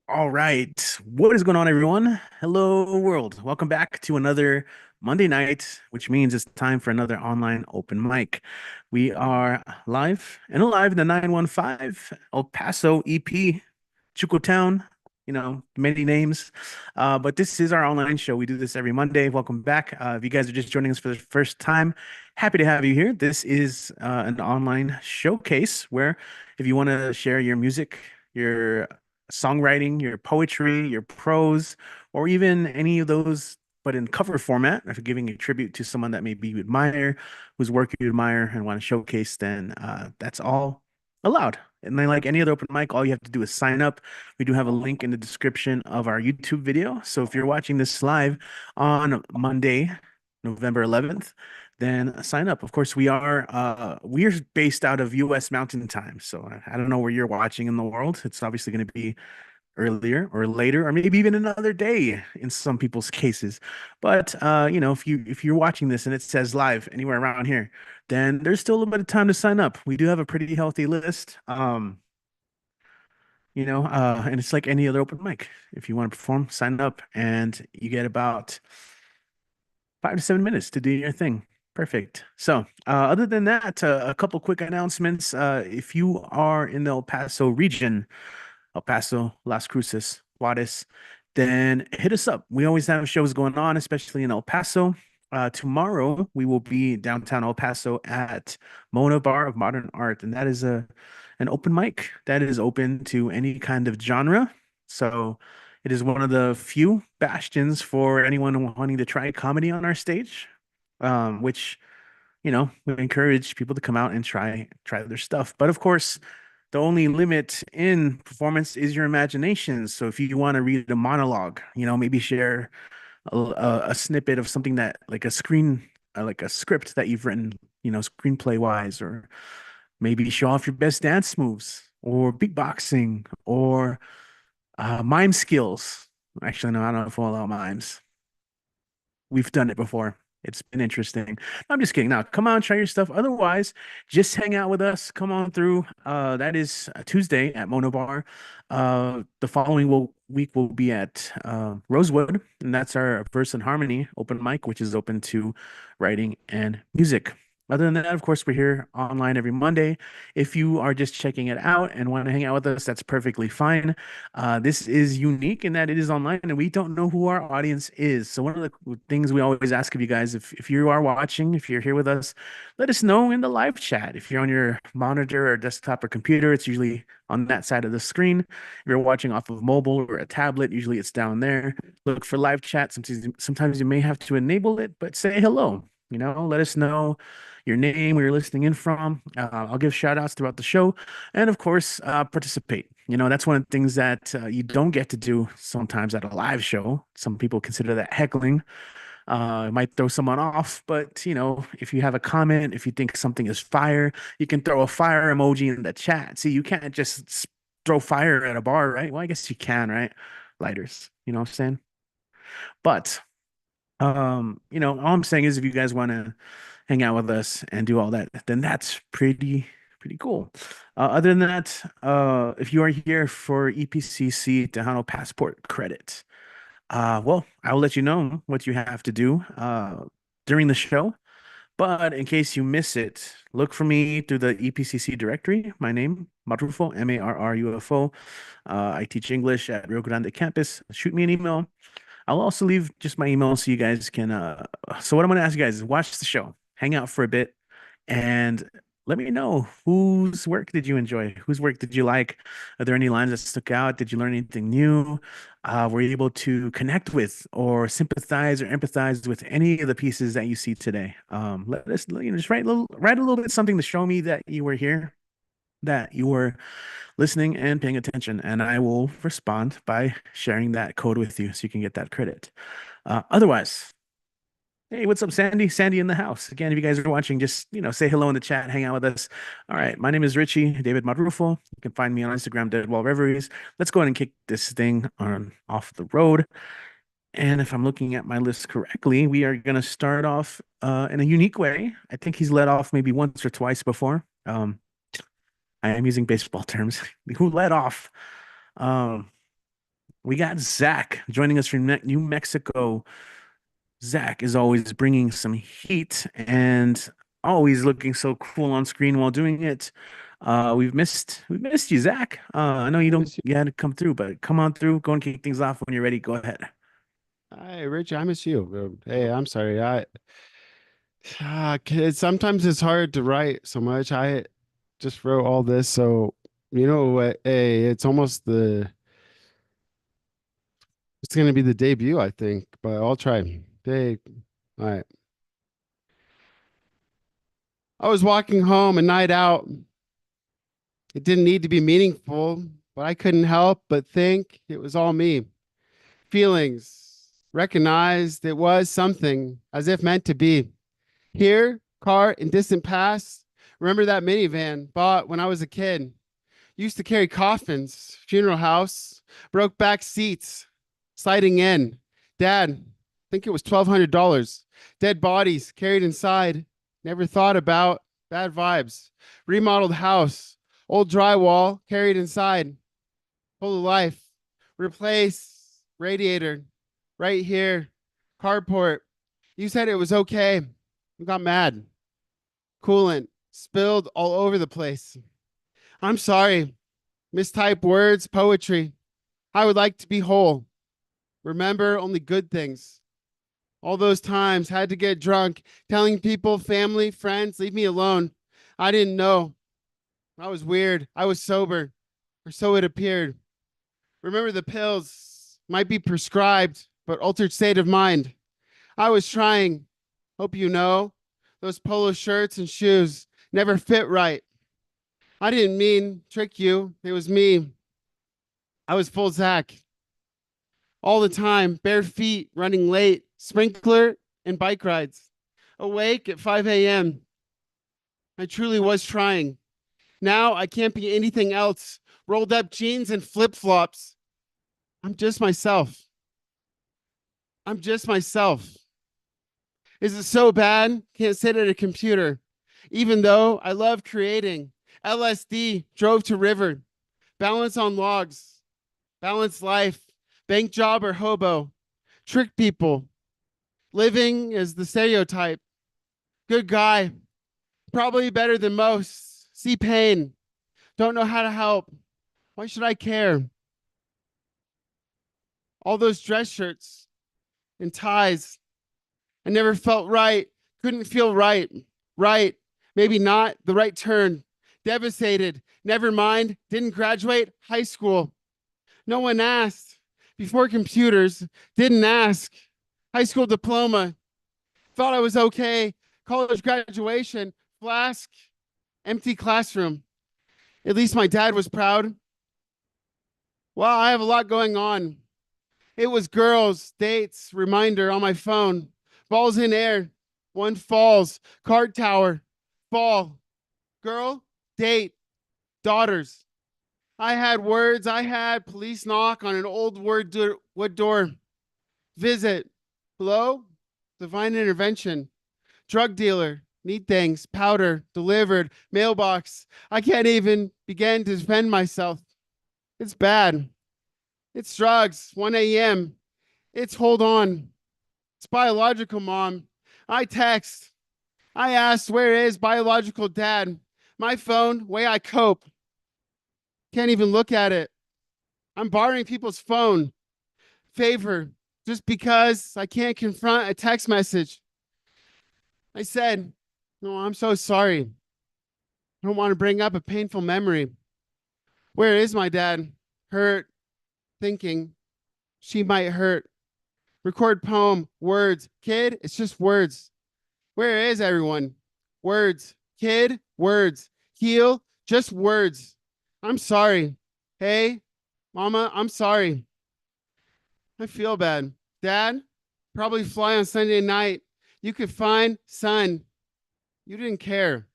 All right. What is going on, everyone? Hello, world. Welcome back to another Monday night, which means it's time for another online open mic. We are live and alive in the 915 El Paso EP, Chuco Town, many names. But this is our online show. We do this every Monday. Welcome back. If you guys are just joining us for the first time, happy to have you here. This is an online showcase where if you want to share your music, your songwriting, your poetry, your prose, or even any of those, but in cover format, if you're giving a tribute to someone that maybe you admire, whose work you admire and want to showcase, then that's all allowed. And then, like any other open mic, all you have to do is sign up. We do have a link in the description of our YouTube video. So if you're watching this live on Monday, November 11th, then sign up. Of course, we're based out of US Mountain Time. So I don't know where you're watching in the world. It's obviously going to be earlier or later, or maybe even another day in some people's cases. But if you're watching this and it says live anywhere around here, then there's still a little bit of time to sign up. We do have a pretty healthy list. And it's like any other open mic. If you want to perform, sign up and you get about 5 to 7 minutes to do your thing. Perfect. So, other than that, a couple quick announcements. If you are in the El Paso region, El Paso, Las Cruces, Juarez, then hit us up. We always have shows going on, especially in El Paso. Tomorrow we will be downtown El Paso at Mona Bar of Modern Art, and that is an open mic that is open to any kind of genre. So it is one of the few bastions for anyone wanting to try comedy on our stage, which we encourage people to come out and try their stuff. But of course, the only limit in performance is your imagination. So if you want to read a monologue, maybe share a snippet of something that like a script that you've written, screenplay wise, or maybe show off your best dance moves or beatboxing or mime skills. Actually, no, I don't know if we'll allow mimes. We've done it before. It's been interesting. I'm just kidding. Now, come on, try your stuff. Otherwise, just hang out with us. Come on through. That is Tuesday at Mono Bar. The following week will be at Rosewood, and that's our Verse and Harmony open mic, which is open to writing and music. Other than that, of course, we're here online every Monday. If you are just checking it out and want to hang out with us, that's perfectly fine. This is unique in that it is online and we don't know who our audience is. So one of the things we always ask of you guys, if you are watching, if you're here with us, let us know in the live chat. If you're on your monitor or desktop or computer, it's usually on that side of the screen. If you're watching off of mobile or a tablet, usually it's down there. Look for live chat. Sometimes you may have to enable it, but say hello. Let us know your name, where you're listening in from. I'll give shout outs throughout the show. And of course, participate. That's one of the things that you don't get to do sometimes at a live show. Some people consider that heckling. It might throw someone off, but if you have a comment, if you think something is fire, you can throw a fire emoji in the chat. See, you can't just throw fire at a bar, right? Well, I guess you can, right? Lighters, you know what I'm saying? But all I'm saying is if you guys want to hang out with us and do all that, then that's pretty cool. Other than that, if you are here for EPCC Tejano passport credit, well, I'll let you know what you have to do during the show. But in case you miss it, look for me through the EPCC directory. My name, Marrufo, Marrufo. I teach English at Rio Grande campus. Shoot me an email. I'll also leave just my email so you guys can. So what I'm going to ask you guys is watch the show, hang out for a bit, and let me know whose work did you enjoy? Whose work did you like? Are there any lines that stuck out? Did you learn anything new? Were you able to connect with or sympathize or empathize with any of the pieces that you see today? Let us, just write a little bit something to show me that you were here, that you were listening and paying attention, and I will respond by sharing that code with you so you can get that credit. Otherwise, hey, what's up, Sandy? Sandy in the house. Again, if you guys are watching, just say hello in the chat, hang out with us. All right, my name is Richie, David Marrufo. You can find me on Instagram, Deadwall Reveries. Let's go ahead and kick this thing on off the road. And if I'm looking at my list correctly, we are going to start off in a unique way. I think he's led off maybe once or twice before. I am using baseball terms. Who led off? Um, We got Zach joining us from New Mexico. Zach is always bringing some heat and always looking so cool on screen while doing it. We missed you, Zach. I know I miss you. you had to come through, but come on through. Go and kick things off when you're ready. Go ahead. Hi, Richie. I miss you. Hey, I'm sorry. Kids, sometimes it's hard to write so much. I just wrote all this, so you know what? Hey, it's gonna be the debut, I think, but I'll try. Hey, all right. I was walking home a night out. It didn't need to be meaningful, but I couldn't help but think it was all me. Feelings recognized it was something as if meant to be. Here, car in distant past. Remember that minivan bought when I was a kid? Used to carry coffins, funeral house, broke back seats, sliding in. Dad, I think it was $1,200. Dead bodies carried inside. Never thought about bad vibes. Remodeled house, old drywall carried inside. Full of life. Replace radiator right here. Carport. You said it was okay. You got mad. Coolant spilled all over the place. I'm sorry. Mistyped words, poetry. I would like to be whole. Remember only good things. All those times had to get drunk, telling people, family, friends, leave me alone. I didn't know. I was weird. I was sober, or so it appeared. Remember the pills might be prescribed, but altered state of mind. I was trying. Hope you know. Those polo shirts and shoes never fit right. I didn't mean trick you. It was me. I was full Zach all the time, bare feet, running late, sprinkler and bike rides. Awake at 5 a.m. I truly was trying. Now I can't be anything else. Rolled up jeans and flip flops. I'm just myself. I'm just myself. Is it so bad? Can't sit at a computer. Even though I love creating. LSD, drove to river. Balance on logs. Balance life. Bank job or hobo. Trick people. Living is the stereotype. Good guy. Probably better than most. See pain. Don't know how to help. Why should I care? All those dress shirts and ties. I never felt right. Couldn't feel right. Right. Maybe not the right turn. Devastated. Never mind. Didn't graduate high school. No one asked. Before computers. Didn't ask. High school diploma. Thought I was okay. College graduation. Flask. Empty classroom. At least my dad was proud. Well, I have a lot going on. It was girls, dates, reminder on my phone. Balls in air. One falls. Card tower. Fall. Girl, date, daughters. I had words. I had police knock on an old wood door. Visit. Hello? Divine intervention. Drug dealer. Need things. Powder. Delivered. Mailbox. I can't even begin to defend myself. It's bad. It's drugs. 1 a.m. It's hold on. It's biological mom. I text. I asked, where is biological dad? My phone, way I cope. Can't even look at it. I'm borrowing people's phone. Favor, just because I can't confront a text message. I said, no, I'm so sorry. I don't want to bring up a painful memory. Where is my dad? Hurt, thinking she might hurt. Record poem, words. Kid, it's just words. Where is everyone? Words. Kid, words. Heal, just words. I'm sorry. Hey, mama, I'm sorry. I feel bad. Dad, probably fly on Sunday night. You could find son. You didn't care.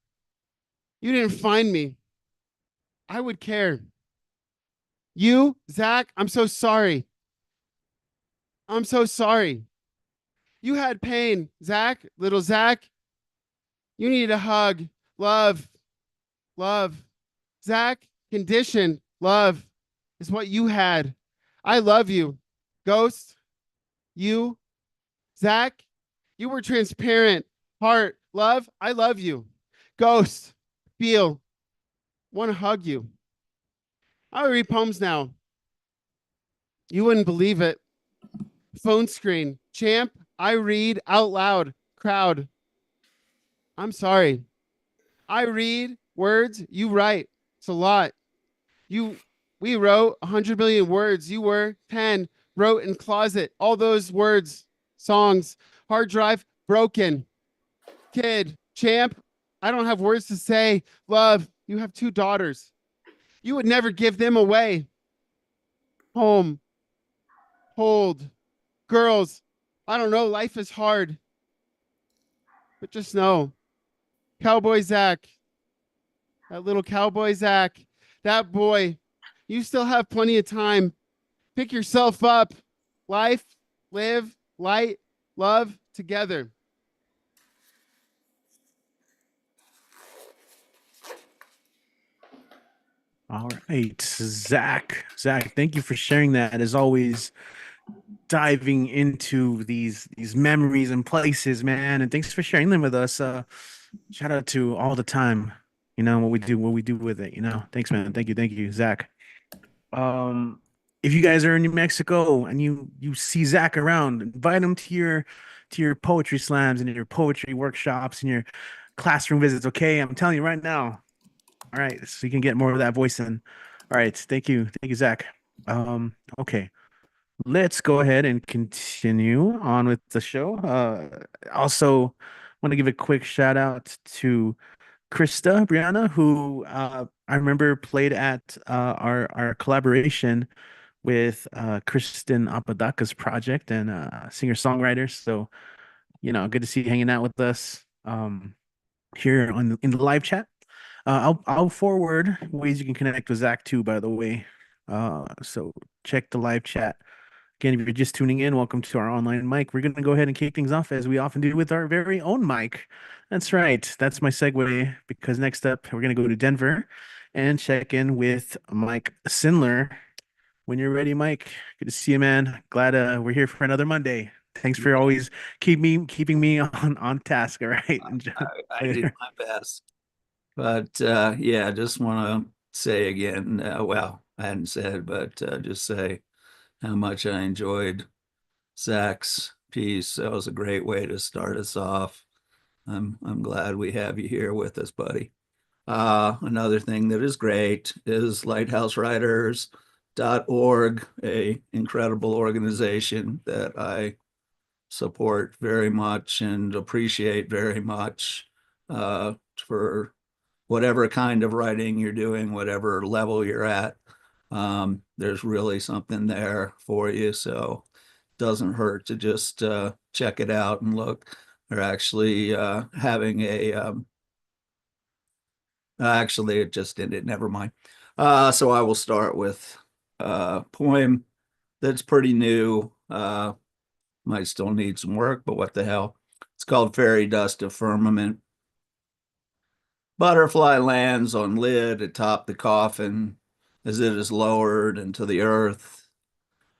You didn't find me. I would care. You, Zach, I'm so sorry. I'm so sorry. You had pain, Zach, little Zach. You need a hug. Love, love. Zach, condition, love is what you had. I love you. Ghost, you, Zach, you were transparent. Heart, love, I love you. Ghost, feel, want to hug you. I read poems now. You wouldn't believe it. Phone screen, champ, I read out loud. Crowd, I'm sorry. I read words, you write. It's a lot. You, we wrote 100 million words. You were 10, wrote in closet. All those words, songs, hard drive broken. Kid, champ, I don't have words to say. Love, you have 2 daughters. You would never give them away. Home, hold, girls. I don't know. Life is hard, but just know, Cowboy Zach, that little cowboy Zach, that boy, you still have plenty of time. Pick yourself up. Life, live, light, love together. All right, Zach. Zach, thank you for sharing that. As always, diving into these memories and places, man. And thanks for sharing them with us. Shout out to all the time. What we do with it. Thanks, man. Thank you, Zach. Um, if you guys are in New Mexico and you see Zach around, invite him to your poetry slams and your poetry workshops and your classroom visits. Okay, I'm telling you right now. All right, so you can get more of that voice in. All right, thank you, Zach. Okay, let's go ahead and continue on with the show. Also, want to give a quick shout out to Krista Brianna, who I remember played at our collaboration with Kristen Apadaka's project and singer-songwriter. So, good to see you hanging out with us here in the live chat. I'll forward ways you can connect with Zach too, by the way. So check the live chat. Again, if you're just tuning in, welcome to our online mic. We're going to go ahead and kick things off as we often do with our very own mic. That's right. That's my segue because next up, we're going to go to Denver and check in with Mike Sindler. When you're ready, Mike, good to see you, man. Glad we're here for another Monday. Thanks for always keeping me on task. All right. Enjoy I did later. my best. But yeah, I just want to say again, well, I hadn't said, but just say how much I enjoyed Zach's piece. That was a great way to start us off. I'm glad we have you here with us, buddy. Another thing that is great is lighthousewriters.org, a incredible organization that I support very much and appreciate very much for whatever kind of writing you're doing, whatever level you're at. There's really something there for you. So it doesn't hurt to just check it out and look. They're actually having actually, it just ended. Never mind. So I will start with a poem that's pretty new. Might still need some work, but what the hell? It's called Fairy Dust of Firmament. Butterfly lands on lid atop the coffin as it is lowered into the earth.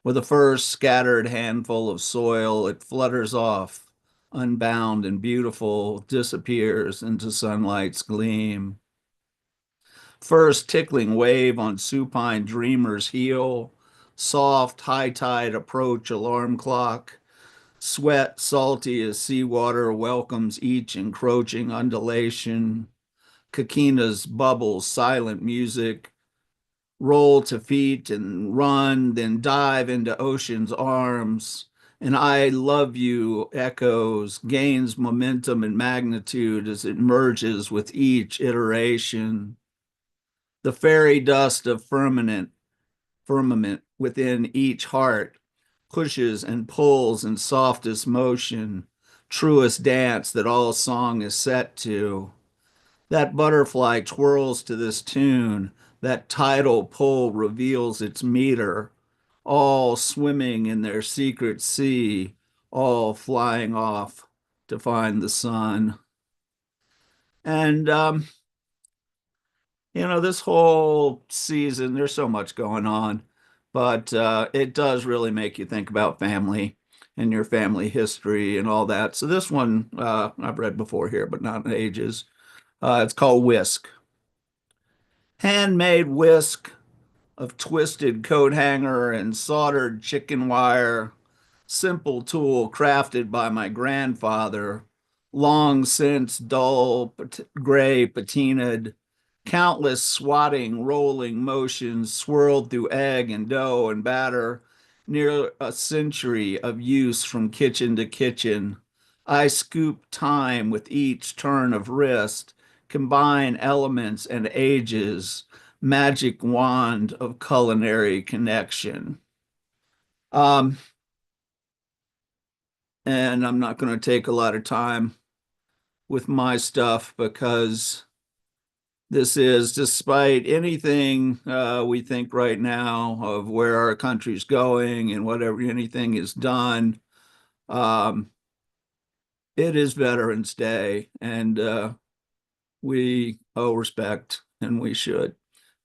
With a first scattered handful of soil, it flutters off, unbound and beautiful, disappears into sunlight's gleam. First tickling wave on supine dreamer's heel, soft high tide approach alarm clock, sweat salty as seawater welcomes each encroaching undulation. Kakina's bubbles, silent music, roll to feet and run, then dive into ocean's arms. And I love you echoes, gains momentum and magnitude as it merges with each iteration. The fairy dust of firmament within each heart pushes and pulls in softest motion, truest dance that all song is set to. That butterfly twirls to this tune, that tidal pull reveals its meter, all swimming in their secret sea, all flying off to find the sun. And, this whole season, there's so much going on, but it does really make you think about family and your family history and all that. So this one I've read before here, but not in ages. It's called Whisk. Handmade whisk of twisted coat hanger and soldered chicken wire, simple tool crafted by my grandfather, long since dull gray patinaed, countless swatting, rolling motions swirled through egg and dough and batter, near a century of use from kitchen to kitchen. I scoop time with each turn of wrist, combine elements and ages, magic wand of culinary connection. Um, and I'm not going to take a lot of time with my stuff because this is, despite anything we think right now of where our country's going and whatever anything is done, um, it is Veterans Day, and we owe respect, and we should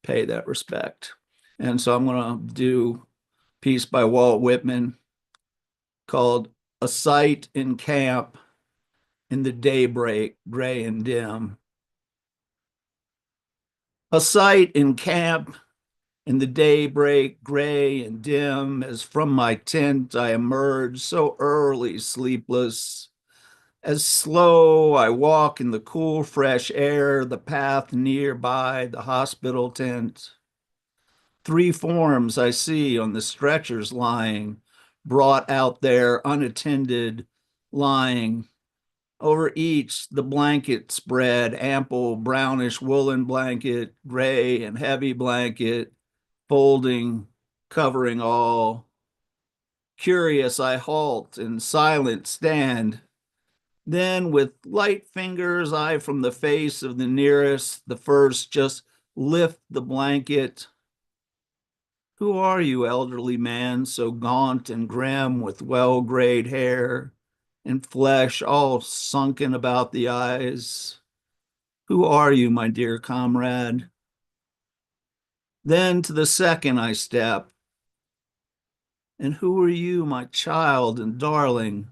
pay that respect. And so I'm going to do a piece by Walt Whitman called A Sight in Camp in the Daybreak, Gray and Dim. A sight in camp in the daybreak, gray and dim, as from my tent I emerge, so early, sleepless. As slow I walk in the cool, fresh air, the path nearby, the hospital tent. Three forms I see on the stretchers lying, brought out there unattended, lying. Over each, the blanket spread, ample brownish woolen blanket, gray and heavy blanket, folding, covering all. Curious, I halt and silent stand. Then, with light fingers, I from the face of the nearest, the first, just lift the blanket. Who are you, elderly man, so gaunt and grim, with well-grayed hair and flesh all sunken about the eyes? Who are you, my dear comrade? Then to the second I step. And who are you, my child and darling?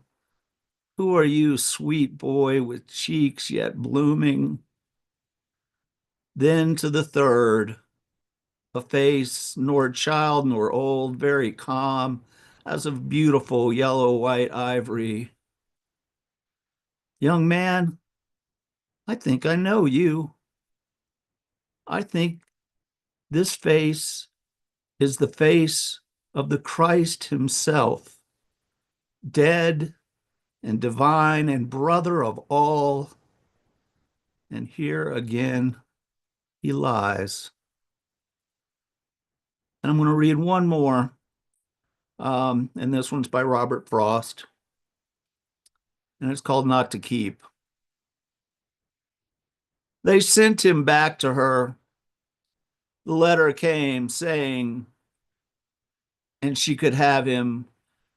Who are you, sweet boy with cheeks yet blooming? Then to the third, a face, nor child nor old, very calm, as of beautiful yellow white ivory. Young man, I think I know you. I think this face is the face of the Christ himself, dead and divine and brother of all. And here again he lies. And I'm going to read one more. And this one's by Robert Frost. And it's called Not to Keep. They sent him back to her. The letter came saying, and she could have him.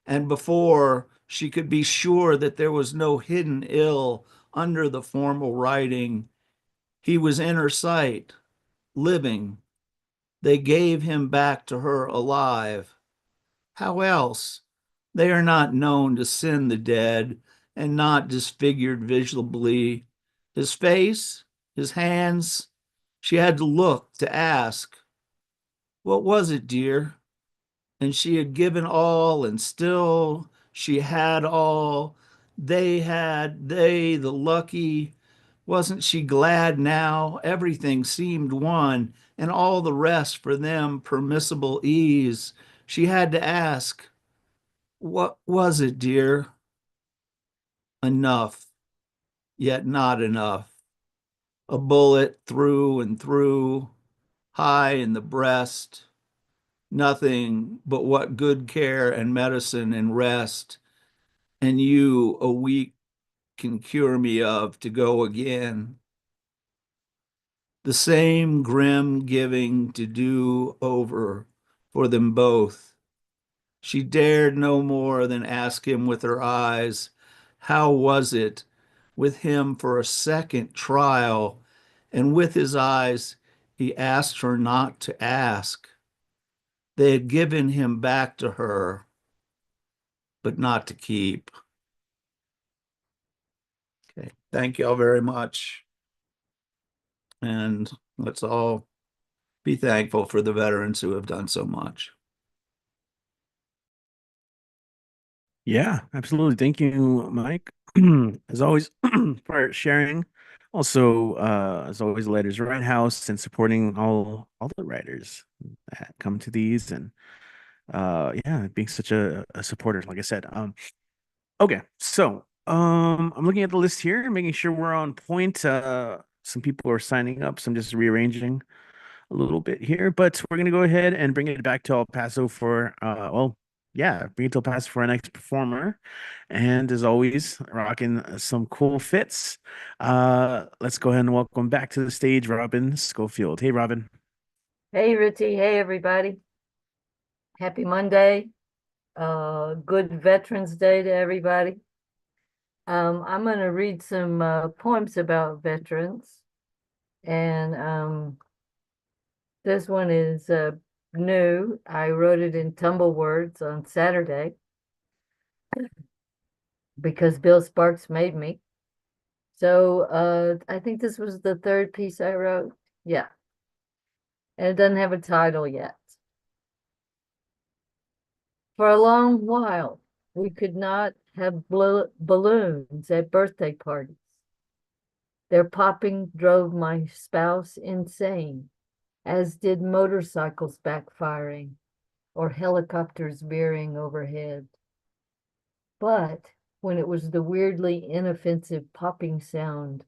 And before she could be sure that there was no hidden ill under the formal writing, he was in her sight, living. They gave him back to her alive. How else? They are not known to send the dead and not disfigured visibly. His face, his hands, she had to look to ask, what was it, dear? And she had given all, and still she had all. They, the lucky. Wasn't she glad now? Everything seemed one, and all the rest for them permissible ease. She had to ask, what was it, dear? Enough, yet not enough. A bullet through and through, high in the breast. Nothing but what good care and medicine and rest, and you a week can cure me of to go again. The same grim giving to do over for them both. She dared no more than ask him with her eyes, how was it with him for a second trial? And with his eyes, he asked her not to ask. They had given him back to her, but not to keep. Okay, thank you all very much. And let's all be thankful for the veterans who have done so much. Yeah, absolutely. Thank you, Mike. As always, for sharing. Also, as always, Letters Right House and supporting all the writers that come to these and yeah, being such a supporter, like I said. Okay, so I'm looking at the list here, making sure we're on point. Some people are signing up, so I'm just rearranging a little bit here, but we're gonna go ahead and bring it back to El Paso for well, yeah, bring it to El Paso for our next performer. And as always, rocking some cool fits. Let's go ahead and welcome back to the stage, Robin Schofield. Hey, Robin. Hey, Richie. Hey, everybody. Happy Monday. Good Veterans Day to everybody. I'm going to read some poems about veterans. And this one is new. I wrote it in Tumble Words on Saturday because Bill Sparks made me. So I think this was the third piece I wrote. Yeah. And it doesn't have a title yet. For a long while, we could not have balloons at birthday parties. Their popping drove my spouse insane, as did motorcycles backfiring or helicopters veering overhead. But when it was the weirdly inoffensive popping sound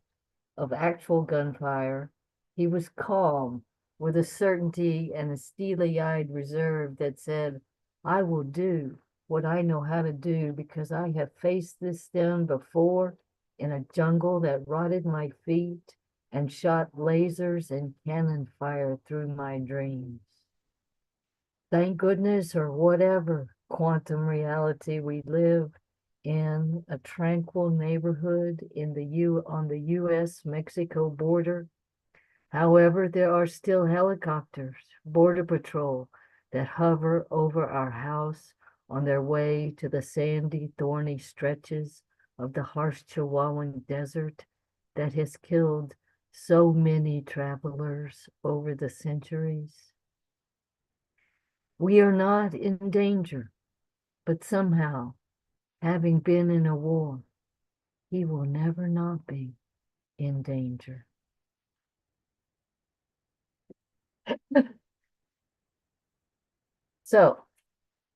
of actual gunfire, he was calm, with a certainty and a steely-eyed reserve that said, I will do what I know how to do because I have faced this down before in a jungle that rotted my feet and shot lasers and cannon fire through my dreams. Thank goodness, or whatever quantum reality we live in, a tranquil neighborhood on the US-Mexico border. However, there are still helicopters, border patrol, that hover over our house on their way to the sandy, thorny stretches of the harsh Chihuahuan desert that has killed so many travelers over the centuries. We are not in danger, but somehow, having been in a war, he will never not be in danger. So,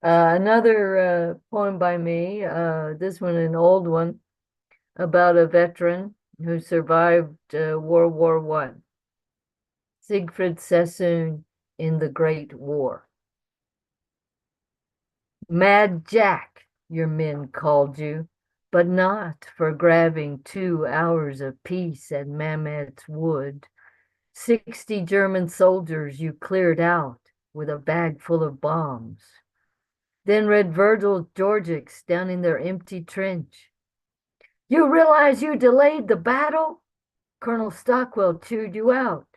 another poem by me, this one an old one, about a veteran who survived World War I. Siegfried Sassoon in the Great War. Mad Jack, your men called you, but not for grabbing 2 hours of peace at Mametz Wood. 60 German soldiers you cleared out with a bag full of bombs. Then read Virgil's Georgics down in their empty trench. You realize you delayed the battle? Colonel Stockwell chewed you out.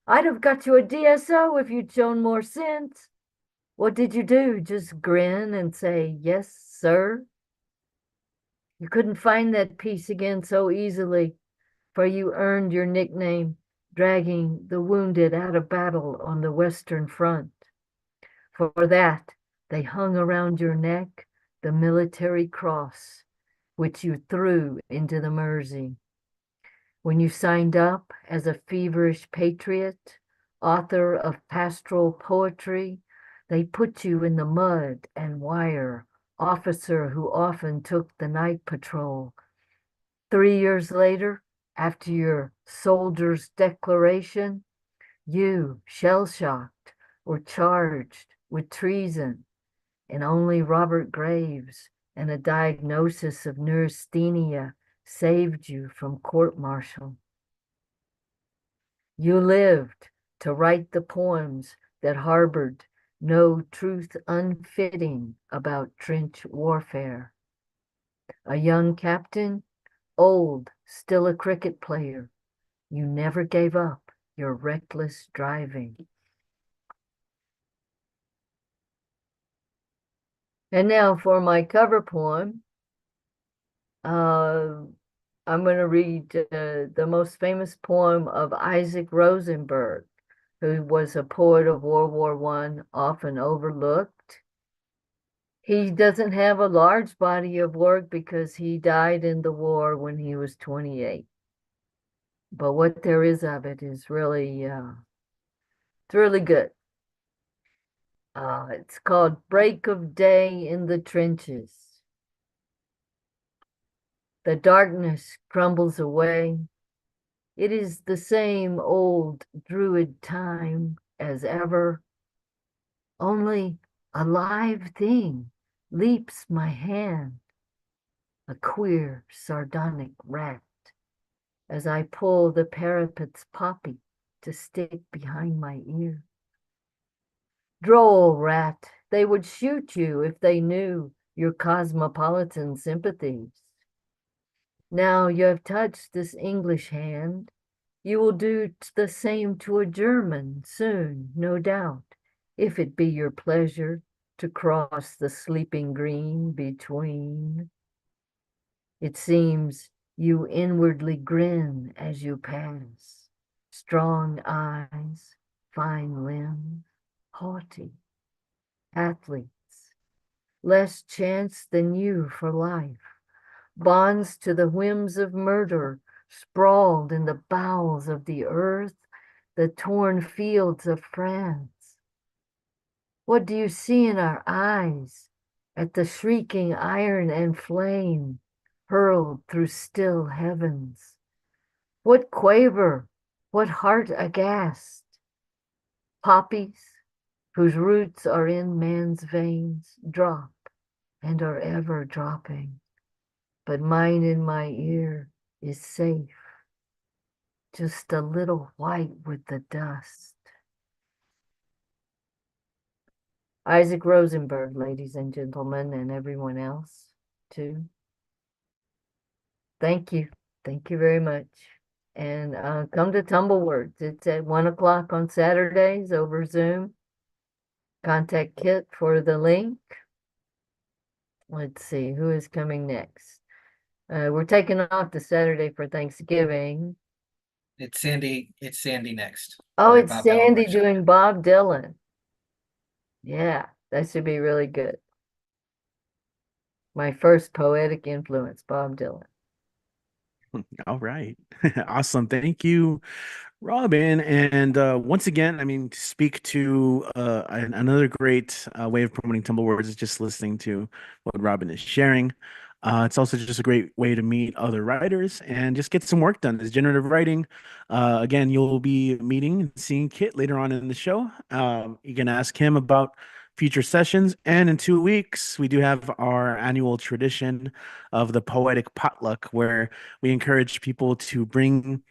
I'd have got you a DSO if you'd shown more sense. What did you do? Just grin and say, yes, sir? You couldn't find that peace again so easily, for you earned your nickname dragging the wounded out of battle on the Western Front. For that, they hung around your neck the military cross, which you threw into the Mersey. When you signed up as a feverish patriot, author of pastoral poetry, they put you in the mud and wire, officer who often took the night patrol. 3 years later, after your soldier's declaration, you, shell-shocked, were charged with treason, and only Robert Graves and a diagnosis of neurasthenia saved you from court-martial. You lived to write the poems that harbored no truth unfitting about trench warfare. A young captain, old, still a cricket player, you never gave up your reckless driving. And now for my cover poem, uh, I'm going to read the most famous poem of Isaac Rosenberg, who was a poet of World War I, often overlooked. He doesn't have a large body of work because he died in the war when he was 28. But what there is of it is really, it's really good. It's called Break of Day in the Trenches. The darkness crumbles away. It is the same old druid time as ever, only a live thing leaps my hand, a queer, sardonic rat, as I pull the parapet's poppy to stick behind my ear. Droll rat, they would shoot you if they knew your cosmopolitan sympathies. Now you have touched this English hand, you will do the same to a German soon, no doubt, if it be your pleasure to cross the sleeping green between. It seems you inwardly grin as you pass, strong eyes, fine limbs, haughty athletes, less chance than you for life, bonds to the whims of murder, sprawled in the bowels of the earth, the torn fields of France. What do you see in our eyes at the shrieking iron and flame hurled through still heavens? What quaver, what heart aghast? Poppies, whose roots are in man's veins, drop and are ever dropping. But mine in my ear is safe, just a little white with the dust. Isaac Rosenberg, ladies and gentlemen, and everyone else, too. Thank you. Thank you very much. And come to Tumblewords. It's at 1 o'clock on Saturdays over Zoom. Contact Kit for the link. Let's see, who is coming next? We're taking off the Saturday for Thanksgiving. It's Sandy. It's Sandy next. Oh, for it's Bob Dylan Sandy workshop. doing Bob Dylan. Yeah, that should be really good. My first poetic influence, Bob Dylan. All right. Awesome. Thank you, Robin. And once again, I mean, to speak to another great way of promoting Tumblewords is just listening to what Robin is sharing. It's also just a great way to meet other writers and just get some work done. It's generative writing. Again, you'll be meeting and seeing Kit later on in the show. You can ask him about future sessions. And in 2 weeks, we do have our annual tradition of the poetic potluck, where we encourage people to bring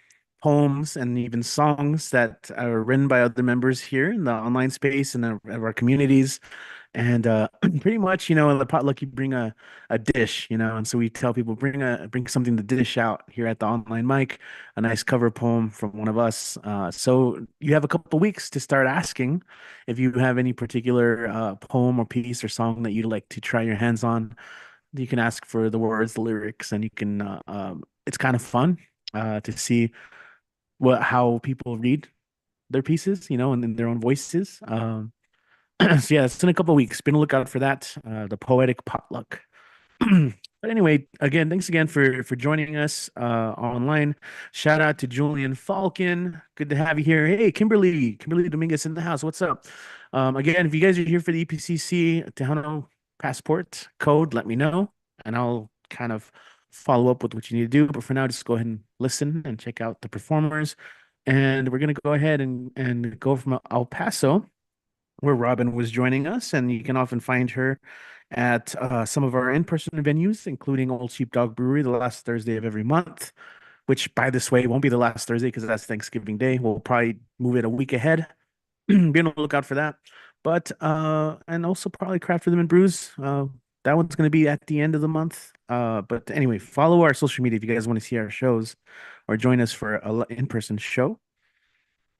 poems and even songs that are written by other members here in the online space and of our communities. And pretty much, in the potluck, you bring a dish, and so we tell people bring something to dish out here at the online mic, a nice cover poem from one of us. So you have a couple weeks to start asking if you have any particular poem or piece or song that you'd like to try your hands on. You can ask for the words, the lyrics, and you can. It's kind of fun to see how people read their pieces, and in their own voices. So yeah, it's in a couple of weeks. Be on the lookout for that. The poetic potluck. But anyway, again, thanks again for joining us online. Shout out to Julian Falcon. Good to have you here. Hey, Kimberly Dominguez in the house. What's up? Again, if you guys are here for the EPCC Tejano passport code, let me know, and I'll kind of follow up with what you need to do. But for now, just go ahead and listen and check out the performers. And we're gonna go ahead and go from El Paso, where Robin was joining us, and you can often find her at some of our in-person venues, including Old Sheepdog Brewery, the last Thursday of every month, which, by this way, won't be the last Thursday because that's Thanksgiving Day. We'll probably move it a week ahead. Be on the lookout for that. But and also probably Craft Rhythm and Brews. That one's going to be at the end of the month. But anyway, follow our social media if you guys want to see our shows or join us for an in-person show.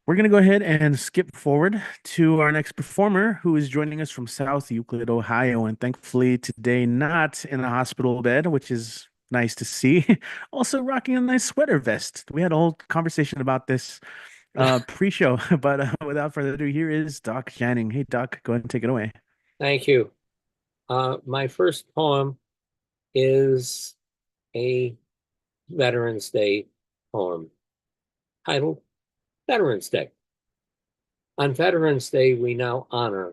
we're going to go ahead and skip forward to our next performer who is joining us from South Euclid, Ohio. And thankfully, today, not in a hospital bed, which is nice to see. Also, rocking a nice sweater vest. We had a whole conversation about this pre-show, but without further ado, here is Doc Channing. Hey, Doc, go ahead and take it away. Thank you. My first poem is a Veterans Day poem titled Veterans Day. On Veterans Day, we now honor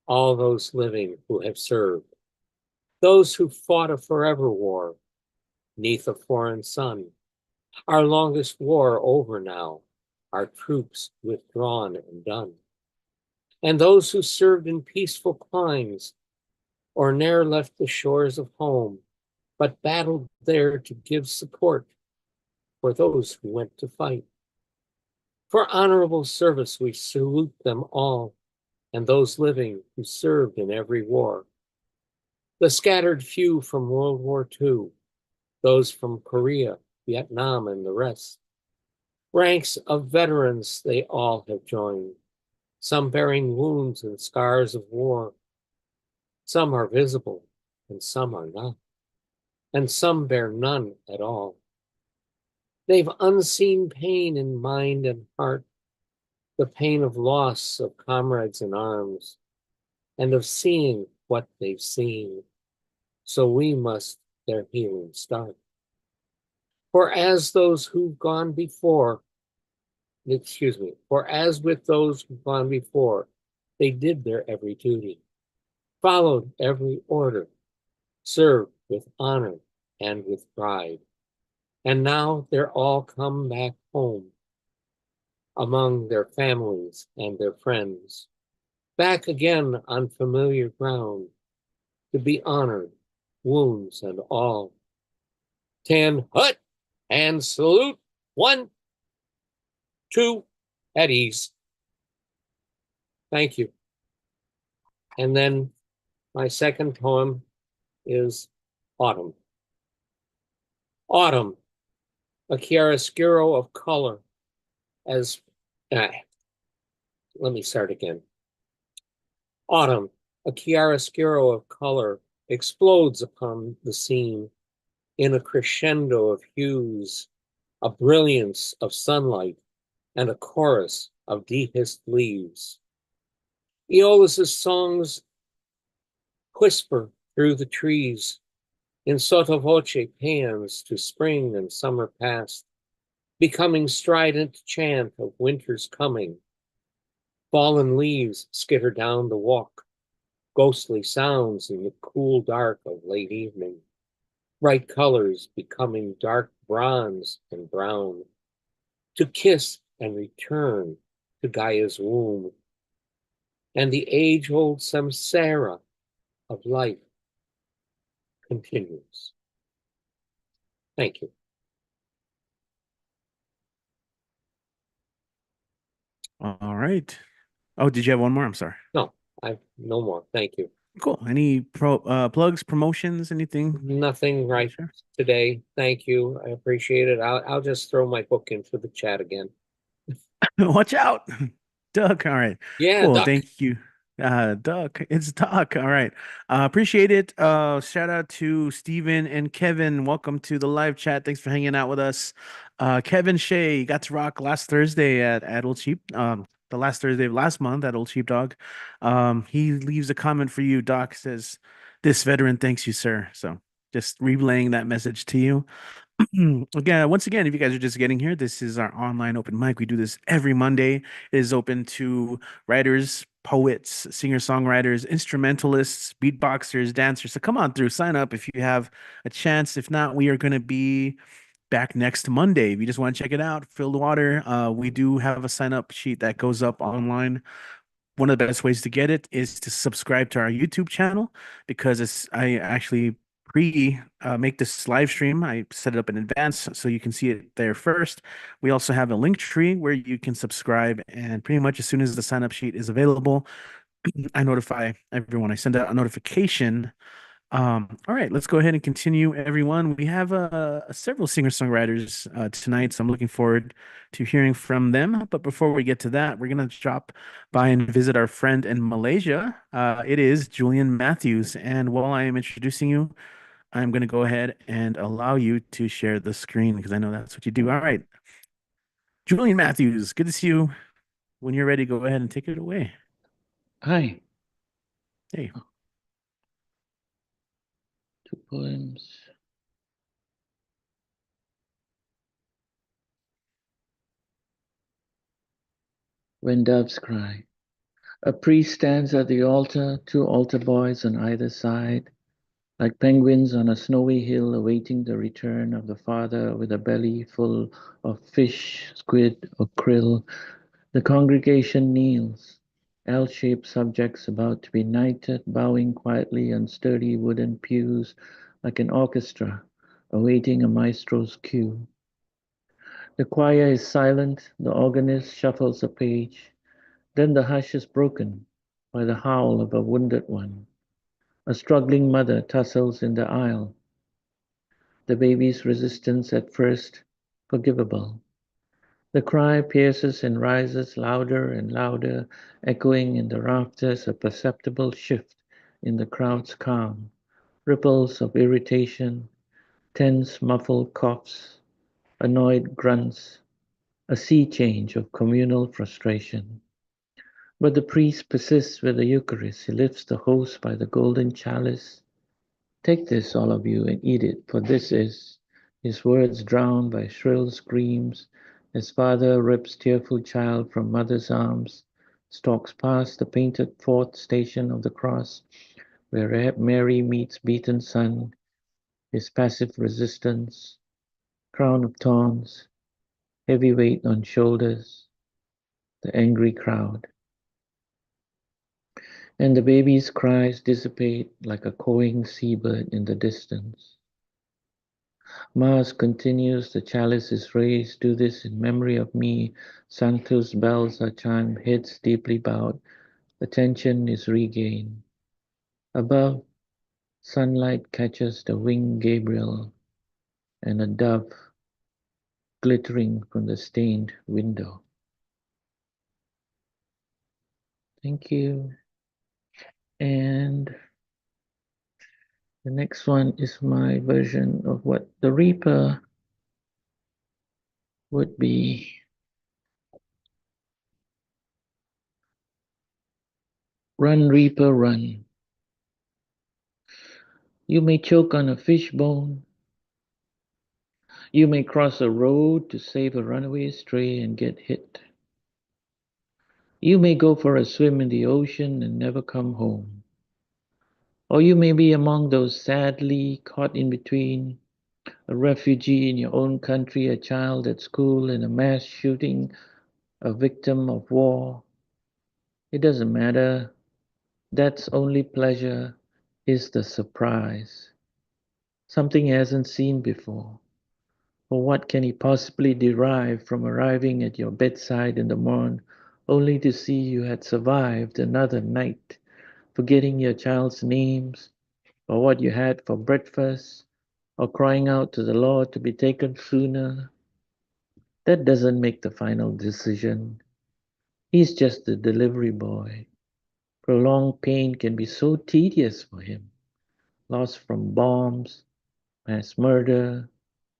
all those living who have served, those who fought a forever war neath a foreign sun. Our longest war over now, our troops withdrawn and done. And those who served in peaceful climes or ne'er left the shores of home, but battled there to give support for those who went to fight. For honorable service, we salute them all, and those living who served in every war. The scattered few from World War II, those from Korea, Vietnam, and the rest. Ranks of veterans they all have joined, some bearing wounds and scars of war. Some are visible, and some are not, and some bear none at all. They've unseen pain in mind and heart, the pain of loss of comrades in arms, and of seeing what they've seen. So we must their healing start. For as those who've gone before, for as with those who've gone before, they did their every duty, followed every order, served with honor and with pride. And now they're all come back home among their families and their friends, back again on familiar ground to be honored, wounds and all. 10 hut and salute. 1, 2, at ease. Thank you. And then my second poem is Autumn. Autumn, a chiaroscuro of color as, let me start again. Autumn, a chiaroscuro of color explodes upon the scene in a crescendo of hues, a brilliance of sunlight, and a chorus of dehissed leaves. Aeolus's songs whisper through the trees in sotto voce paeans to spring and summer past, becoming strident chant of winter's coming. Fallen leaves skitter down the walk, ghostly sounds in the cool dark of late evening, bright colors becoming dark bronze and brown, to kiss and return to Gaia's womb, and the age-old samsara of life continues. Thank you. All right. Oh, did you have one more? I'm sorry. No, I've no more. Thank you. Cool. Any plugs, promotions, anything? Nothing right Sure. today. Thank you. I appreciate it. I'll just throw my book into the chat again. Watch out, Doug. All right. Yeah, Cool. Duck. Thank you. Doug. It's Doc. All right. Appreciate it. Shout out to Steven and Kevin. Welcome to the live chat. Thanks for hanging out with us. Kevin Shea got to rock last Thursday at Old Cheap. The last Thursday of last month at Old Cheap Dog. He leaves a comment for you. Doc says, "This veteran thanks you, sir." So just relaying that message to you. Once again, if you guys are just getting here, this is our online open mic. We do this every Monday. It is open to writers, poets, singer-songwriters, instrumentalists, beatboxers, dancers. So come on through, sign up if you have a chance. If not, we are going to be back next Monday. If you just want to check it out, Fill the Water. We do have a sign-up sheet that goes up online. One of the best ways to get it is to subscribe to our YouTube channel because I actually make this live stream. I set it up in advance so you can see it there first. We also have a link tree where you can subscribe, and pretty much as soon as the sign up sheet is available, I notify everyone. I send out a notification All right, let's go ahead and continue, everyone. We have several singer-songwriters tonight, so I'm looking forward to hearing from them. But before we get to that, we're gonna drop by and visit our friend in Malaysia. It is Julian Matthews, and while I am introducing you, I'm gonna go ahead and allow you to share the screen because I know that's what you do. All right, Julian Matthews, good to see you. When you're ready, go ahead and take it away. Hi, Hey. two poems. When doves cry. A priest stands at the altar, two altar boys on either side, like penguins on a snowy hill awaiting the return of the father with a belly full of fish, squid, or krill. The congregation kneels, L-shaped subjects about to be knighted, bowing quietly on sturdy wooden pews like an orchestra awaiting a maestro's cue. The choir is silent, the organist shuffles a page. Then the hush is broken by the howl of a wounded one. A struggling mother tussles in the aisle. The baby's resistance at first forgivable. The cry pierces and rises louder and louder, echoing in the rafters, a perceptible shift in the crowd's calm. Ripples of irritation, tense muffled coughs, annoyed grunts, a sea change of communal frustration. But the priest persists with the Eucharist. He lifts the host by the golden chalice. Take this, all of you, and eat it, for this is. His words drowned by shrill screams as father rips tearful child from mother's arms, stalks past the painted fourth station of the cross, where Mary meets beaten son, his passive resistance, crown of thorns, heavy weight on shoulders, the angry crowd. And the baby's cries dissipate like a cawing seabird in the distance. Mass continues, the chalice is raised. Do this in memory of me. Sanctus bells are chimed, heads deeply bowed. Attention is regained. Above, sunlight catches the winged Gabriel and a dove glittering from the stained window. Thank you. And the next one is my version of what the Reaper would be. Run, Reaper, run. You may choke on a fish bone. You may cross a road to save a runaway stray and get hit. You may go for a swim in the ocean and never come home. Or you may be among those sadly caught in between, a refugee in your own country, a child at school in a mass shooting, a victim of war. It doesn't matter. That's only pleasure is the surprise. Something he hasn't seen before. For what can he possibly derive from arriving at your bedside in the morn, only to see you had survived another night, forgetting your child's names, or what you had for breakfast, or crying out to the Lord to be taken sooner? That doesn't make the final decision. He's just the delivery boy. Prolonged pain can be so tedious for him. Loss from bombs, mass murder,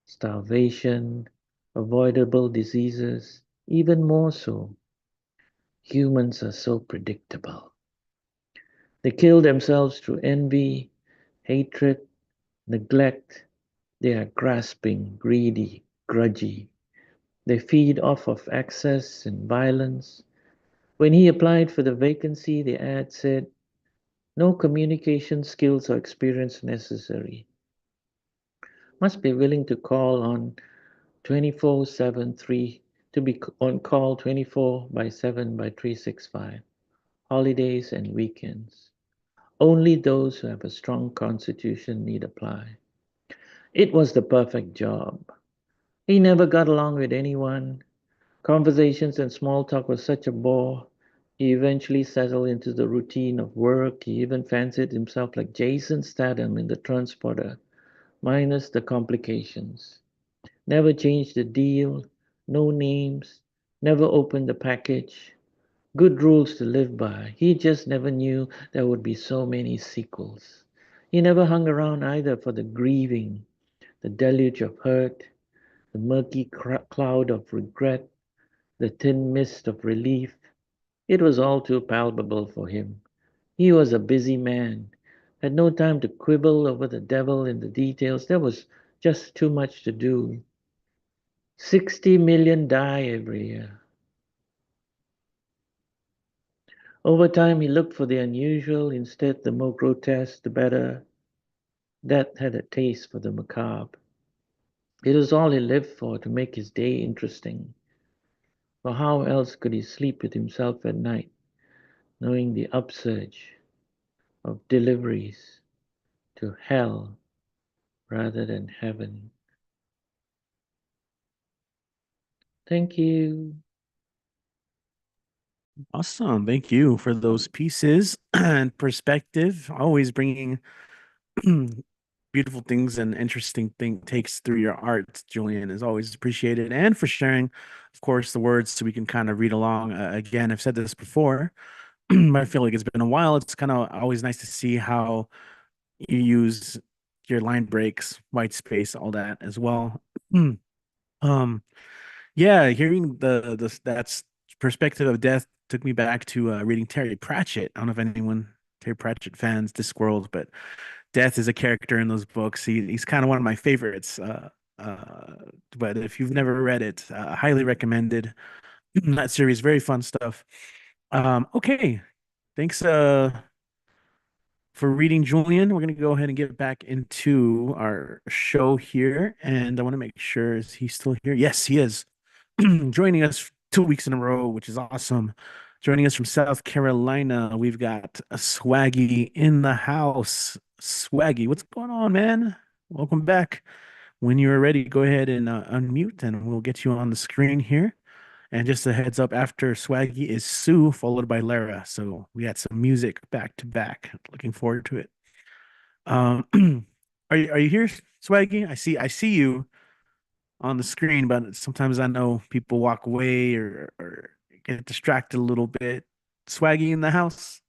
starvation, avoidable diseases, even more so. Humans are so predictable. They kill themselves through envy, hatred, neglect. They are grasping, greedy, grudgy. They feed off of excess and violence. When he applied for the vacancy, the ad said, no communication skills or experience necessary. Must be willing to call on 24/7 to be on call 24 by 7 by 365, holidays and weekends. Only those who have a strong constitution need apply. It was the perfect job. He never got along with anyone. Conversations and small talk was such a bore. He eventually settled into the routine of work. He even fancied himself like Jason Statham in The Transporter, minus the complications. Never changed the deal, no names, never opened the package. Good rules to live by. He just never knew there would be so many sequels. He never hung around either for the grieving, the deluge of hurt, the murky cloud of regret, the thin mist of relief. It was all too palpable for him. He was a busy man, had no time to quibble over the devil in the details. There was just too much to do. 60 million die every year. Over time, he looked for the unusual. Instead, the more grotesque, the better. Death had a taste for the macabre. It was all he lived for, to make his day interesting. For how else could he sleep with himself at night, knowing the upsurge of deliveries to hell rather than heaven? Thank you. Awesome. Thank you for those pieces and perspective. Always bringing beautiful things and interesting takes through your art, Julian, is always appreciated. And for sharing, of course, the words so we can kind of read along. Again, I've said this before, but I feel like it's been a while. It's kind of always nice to see how you use your line breaks, white space, all that as well. Um, yeah, hearing the that's perspective of death took me back to reading Terry Pratchett. I don't know if anyone Terry Pratchett fans Discworld, but Death is a character in those books. He's kind of one of my favorites. Uh, but if you've never read it, highly recommended. That series, very fun stuff. Okay, thanks for reading, Julian. We're gonna go ahead and get back into our show here, and I want to make sure is he still here? Yes, he is. Joining us 2 weeks in a row, which is awesome. Joining us from South Carolina, we've got a Swaggy in the house. Swaggy, what's going on, man? Welcome back. When you're ready, go ahead and unmute, and we'll get you on the screen here. And just a heads up, after Swaggy is Sue, followed by Lara. So we had some music back to back. Looking forward to it. Um, are you here, Swaggy? I see you on the screen, but sometimes I know people walk away or get distracted a little bit. Swaggy in the house.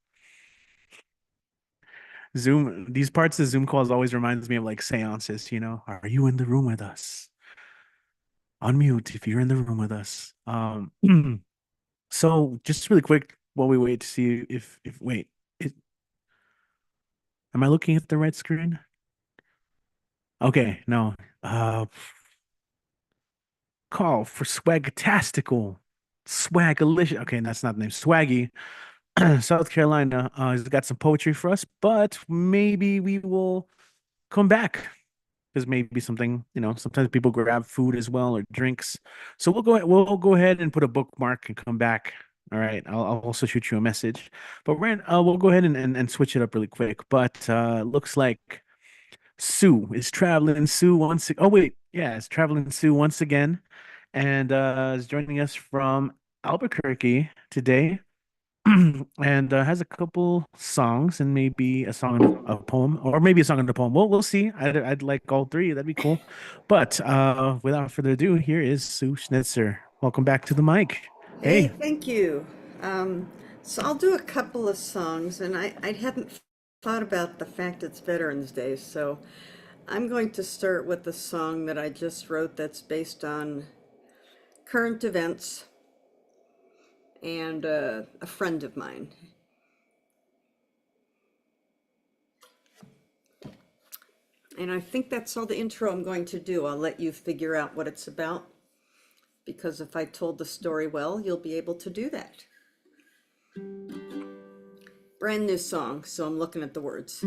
Zoom, these parts of Zoom calls always reminds me of like seances, Are you in the room with us? Unmute if you're in the room with us. So just really quick while we wait to see if wait, am I looking at the right screen? Okay, no. Call for Swagtastical. Swagalicious. Okay, that's not the name. Swaggy. South Carolina has got some poetry for us, but maybe we will come back because maybe something, sometimes people grab food as well or drinks. So we'll go ahead and put a bookmark and come back. All right. I'll also shoot you a message. But we'll go ahead and switch it up really quick. But looks like Sue is traveling Sue once. Oh wait, yeah, it's traveling Sue once again, and is joining us from Albuquerque today. And has a couple songs and maybe a song and a poem, or maybe a song and a poem. We'll see. I'd like all three. That'd be cool. But without further ado, here is Sue Schnitzer. Welcome back to the mic. Hey, Hey, thank you. So I'll do a couple of songs, and I hadn't thought about the fact it's Veterans Day, so I'm going to start with the song that I just wrote that's based on current events and a friend of mine. And I think that's all the intro I'm going to do. I'll let you figure out what it's about, because if I told the story well, you'll be able to do that. Brand new song, so I'm looking at the words.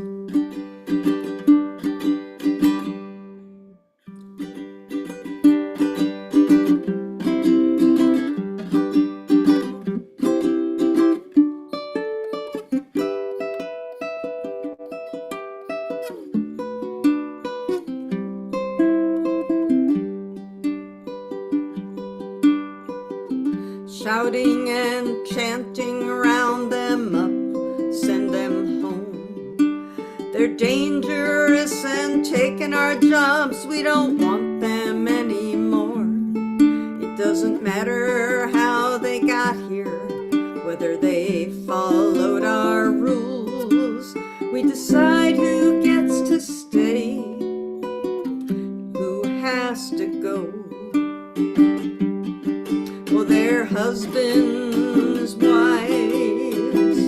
shouting and chanting, round them up, send them home. They're dangerous and taking our jobs, we don't want them anymore. It doesn't matter how they got here, whether they followed our rules. We decide who gets to stay, who has to go. Well, their husbands, wives,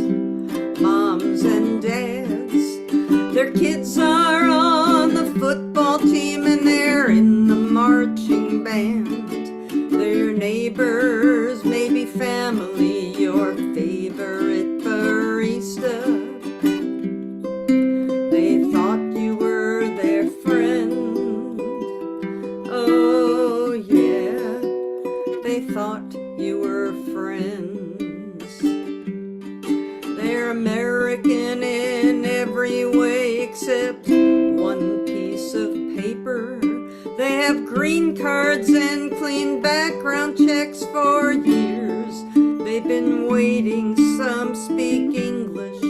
moms and dads, their kids are on the football team and they're in the marching band. Their neighbors, maybe family, your favorite barista. They thought you were their friend. Oh yeah, they thought you were friends. They're American in every way except one piece of paper. They have green cards and clean background checks for years. They've been waiting, some speak English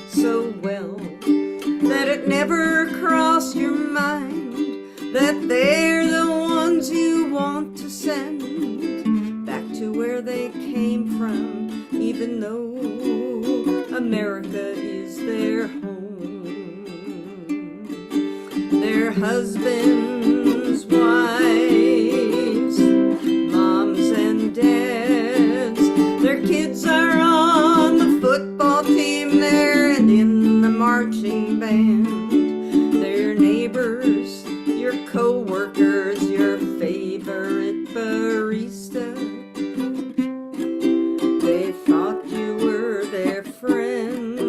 so well that it never crossed your mind that they're the ones you want to send back to where they came from, even though America is their home. Their husbands, wives, moms and dads, their kids are on the football team there and in the marching band. Their neighbors, your co-workers, your favorite barista. They thought you were their friend.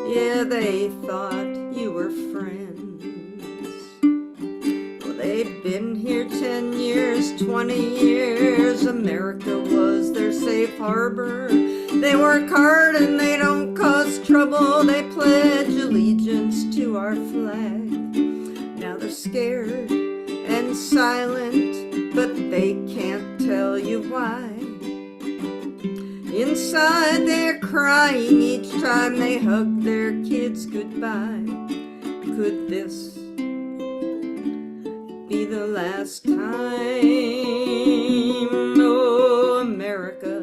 Yeah, they thought you were friends. Well, they've been here 10 years, 20 years. America was their safe harbor. They work hard and they don't cause trouble. They pledge allegiance to our flag. Now they're scared and silent, but they can't tell you why. Inside they're crying each time they hug their kids goodbye. Could this be the last time? Oh, America,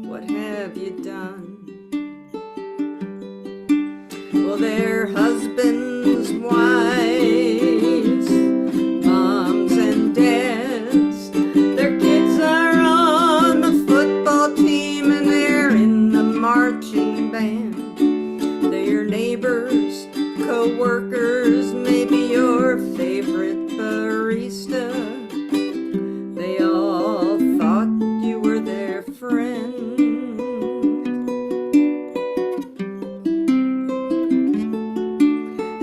what have you done? Well, their husbands, wives, moms and dads, their kids are on the football team and they're in the marching band. Their neighbors, co-workers, maybe your favorite barista. They all thought you were their friend.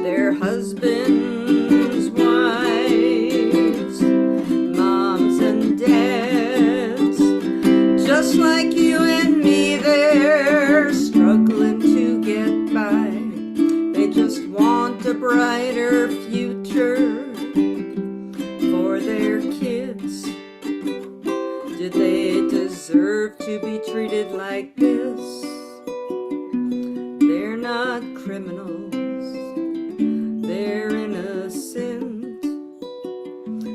Their husbands, wives, moms and dads, just like you and me, they're struggling to get by. They just want a brighter future for their kids. Did they deserve to be treated like this? They're not criminals, they're innocent.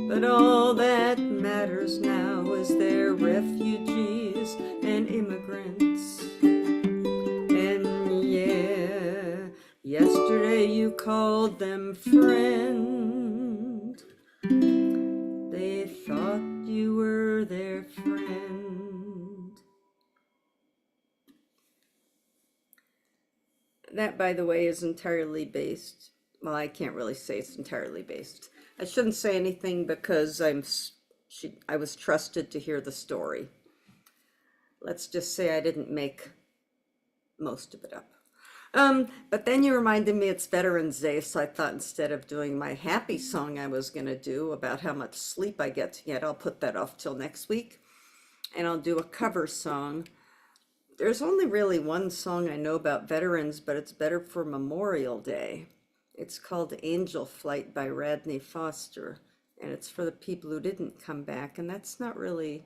But all that matters now is they're refugees and immigrants. And yeah, yesterday you called them friend. They thought you were their friend. That, by the way, is entirely based. Well, I can't really say it's entirely based. I shouldn't say anything because I was trusted to hear the story. Let's just say I didn't make most of it up. But then you reminded me it's Veterans Day, so I thought instead of doing my happy song I was going to do about how much sleep I get to get, I'll put that off till next week. And I'll do a cover song. There's only really one song I know about veterans, but it's better for Memorial Day. It's called Angel Flight by Radney Foster. and it's for the people who didn't come back. And that's not really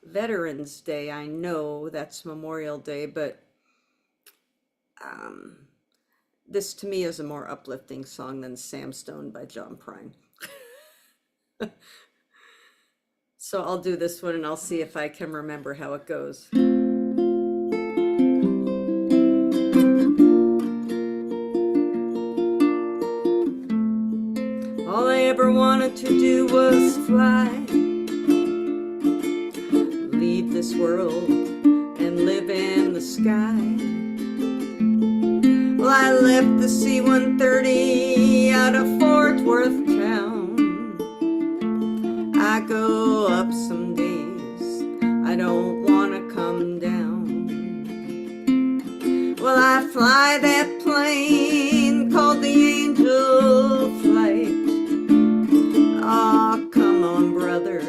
Veterans Day. I know that's Memorial Day, but this to me is a more uplifting song than Sam Stone by John Prine. So I'll do this one and I'll see if I can remember how it goes. All I ever wanted to do was fly, leave this world and live in the sky. Well, I left the C-130 out of Fort Worth town. I go up some days, I don't want to come down. Well, I fly that plane called the Angel Flight. Aw, come on, brother,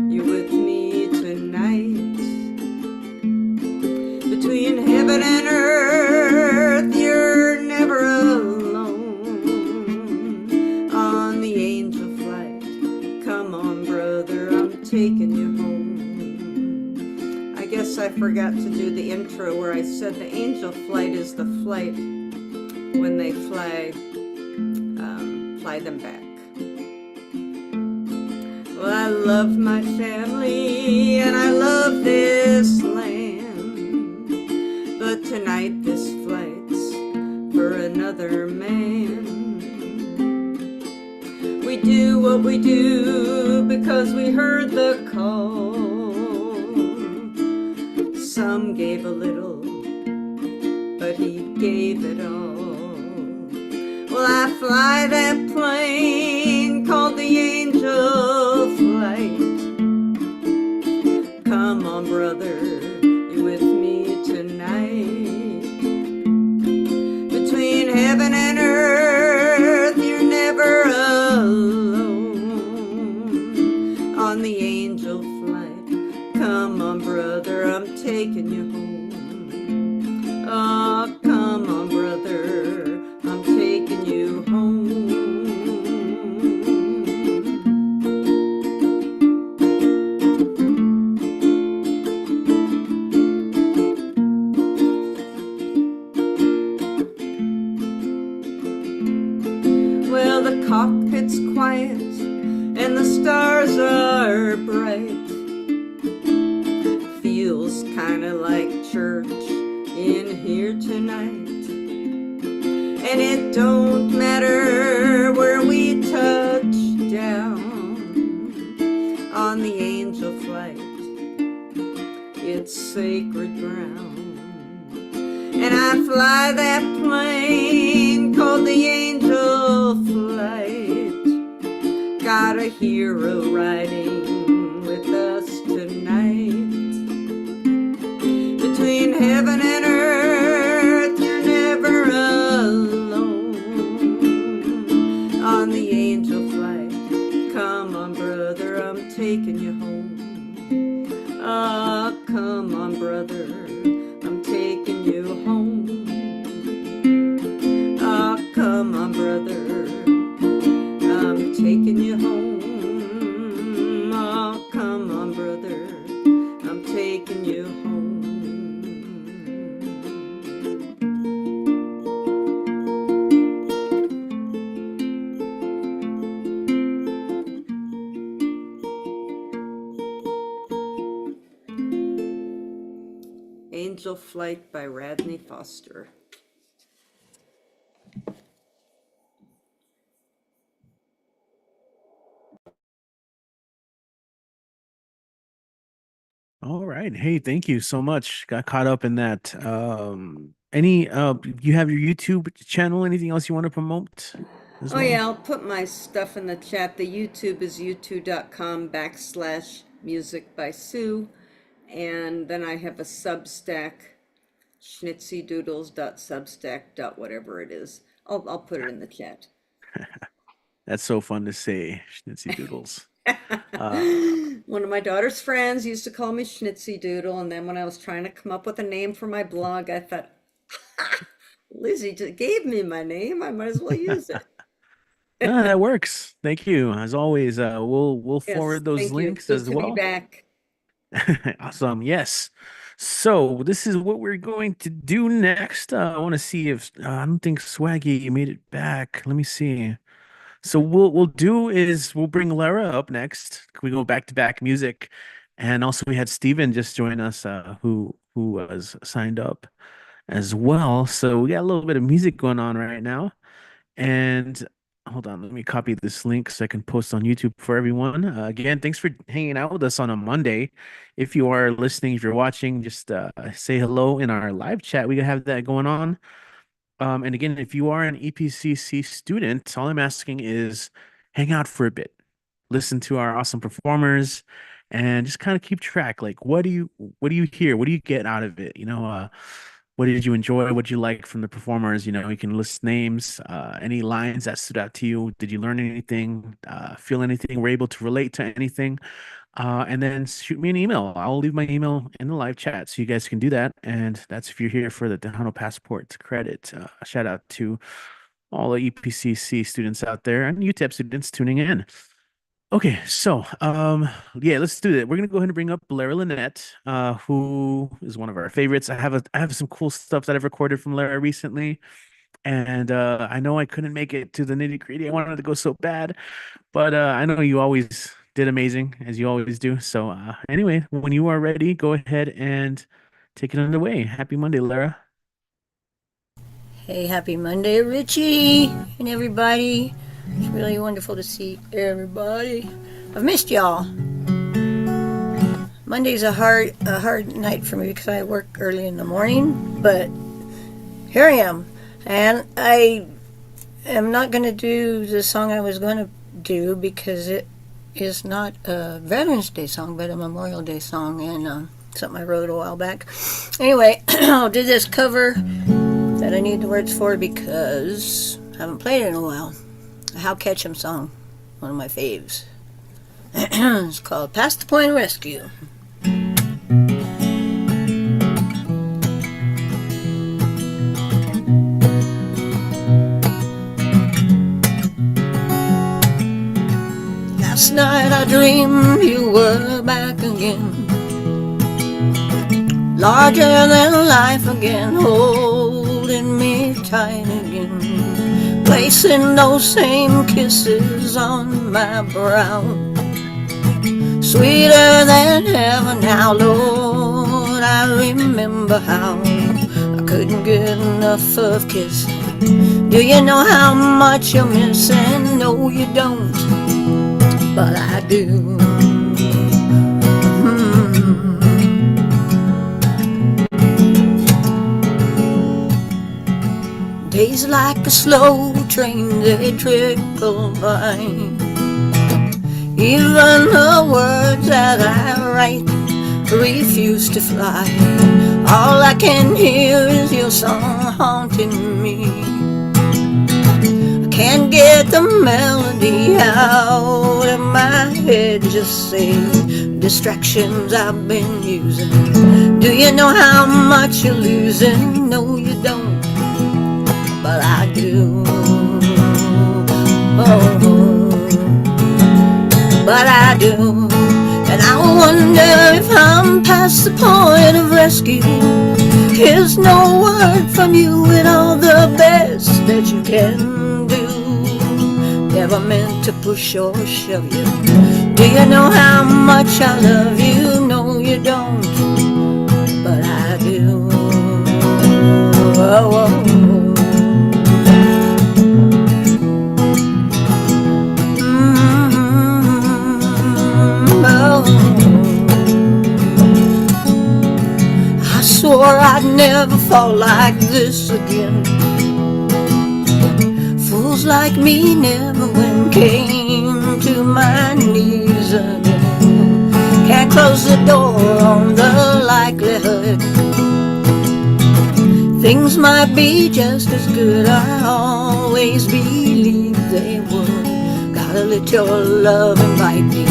you with me tonight. Between heaven and earth, you're never alone. On the Angel Flight, come on, brother, I'm taking you home. I guess I forgot to do the intro where I said the Angel Flight is the flight when they fly them back. Well, I love my family and I love this land, but tonight this flight's for another man. We do what we do because we heard the call. Some gave a little, but he gave it all. Well, I fly that plane called the Angel Flight. Come on, brother, you with me tonight. Between heaven and earth, you're never alone. On the Angel Flight, come on, brother, I'm taking you home. Oh, come on, brother, I'm taking you home. Well, the cockpit's quiet and the stars are bright. Feels kinda like church in here tonight. And it don't matter where we touch down on the Angel Flight. It's sacred ground. And I fly that plane called the Angel Flight. Got a hero riding with us tonight. Between heaven and earth, you're never alone. On the Angel Flight, come on, brother, I'm taking you home. Ah, come on, brother, I'm taking you home. Ah, come on, brother, I'm taking you home. Ah, come on, brother, I'm taking you home. Angel Flight by Radney Foster. All right. Hey, thank you so much. Got caught up in that. Any you have your YouTube channel, anything else you want to promote as Oh well? yeah, I'll put my stuff in the chat. The YouTube is youtube.com/music by Sue. And then I have a Substack, schnitzydoodles.substack. Whatever it is. I'll put it in the chat. That's so fun to say, Schnitzy Doodles. One of my daughter's friends used to call me Schnitzy Doodle, and then when I was trying to come up with a name for my blog, I thought, Lizzie just gave me my name. I might as well use it. That works. Thank you. As always, we'll Yes, forward those thank you. It's links good as to be well. back. Awesome. Yes. So this is what we're going to do next. I want to see if I don't think Swaggy made it back. Let me see. So we'll do is we'll bring Lara up next. We go back to back music, and also we had Steven just join us, who was signed up as well. So we got a little bit of music going on right now. And hold on, let me copy this link so I can post on YouTube for everyone. Again, thanks for hanging out with us on a Monday. If you are listening, if you're watching, just say hello in our live chat. We have that going on. And again, if you are an EPCC student, all I'm asking is hang out for a bit, listen to our awesome performers, and just kind of keep track. Like, what do you hear? What do you get out of it? What did you enjoy? What did you like from the performers? You can list names, any lines that stood out to you. Did you learn anything? Feel anything? Were able to relate to anything? And then shoot me an email. I'll leave my email in the live chat so you guys can do that. And that's if you're here for the Tejano Passport credit. Shout out to all the EPCC students out there and UTEP students tuning in. Okay, so yeah, let's do it. We're gonna go ahead and bring up Lara Lynette, who is one of our favorites. I have some cool stuff that I've recorded from Lara recently, and I know I couldn't make it to the nitty-gritty. I wanted to go so bad, but I know you always did amazing, as you always do. So anyway, when you are ready, go ahead and take it underway. Happy Monday, Lara. Hey, happy Monday, Richie and everybody. It's really wonderful to see everybody. I've missed y'all. Monday's a hard night for me because I work early in the morning, but here I am. And I am not going to do the song I was going to do because it is not a Veterans Day song, but a Memorial Day song, and something I wrote a while back. Anyway, I'll do this cover that I need the words for because I haven't played it in a while. A How Ketchum song, one of my faves. It's called Past the Point of Rescue. Last night I dreamed you were back again, larger than life again, holding me tight again, placing those same kisses on my brow, sweeter than heaven. Now, Lord, I remember how I couldn't get enough of kissing. Do you know how much you're missing? No, you don't, but I do. Days like a slow train, they trickle by. Even the words that I write refuse to fly. All I can hear is your song haunting me. I can't get the melody out of my head. Just say distractions I've been using. Do you know how much you're losing? No, you don't, but I do. Oh, but I do. And I wonder if I'm past the point of rescue. Here's no word from you and all the best that you can do. Never meant to push or shove you. Do you know how much I love you? No, you don't, but I do. Oh, oh. I swore I'd never fall like this again. Fools like me never win, came to my knees again. Can't close the door on the likelihood things might be just as good. I always believed they would. Gotta let your love invite me.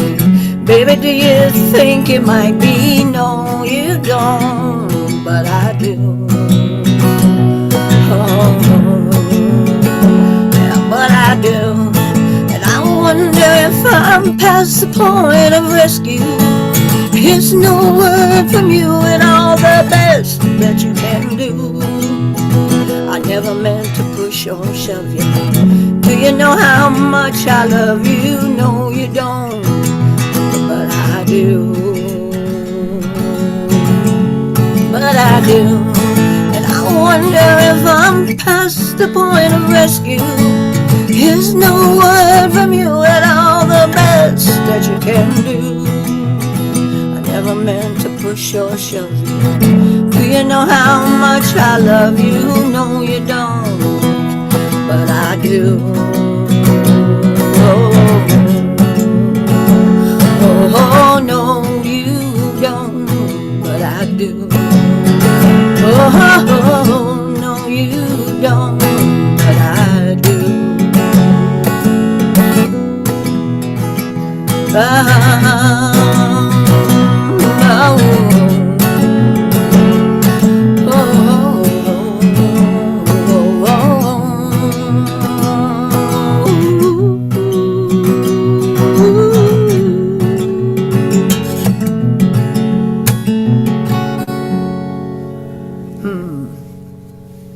Baby, do you think it might be? No, you don't, but I do. Oh, yeah, but I do. past the point of rescue. It's no word from you and all the best that you can do. I never meant to push or shove you. Do you know how much I love you? No, you don't, but I do. But I do. And I wonder if I'm past the point of rescue. Here's no word from you at all the best that you can do. I never meant to push or shove you. Do you know how much I love you? No, you don't, but I do. Oh, no, you don't, but I do. Oh, no, you don't, but I do.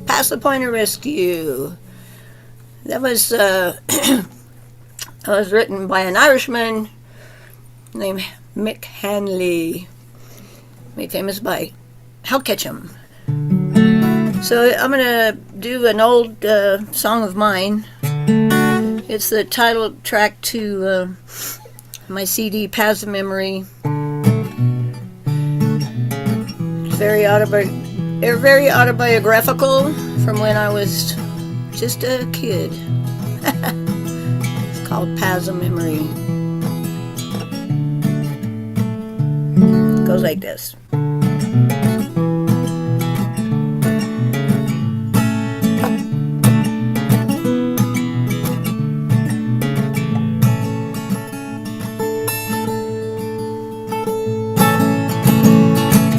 Past the point of rescue. That was was written by an Irishman named Mick Hanley, made famous by Hal Ketchum. So I'm gonna do an old song of mine. It's the title track to my CD, Paso Memory. It's very autobiographical from when I was just a kid. It's called Paso Memory. It goes like this.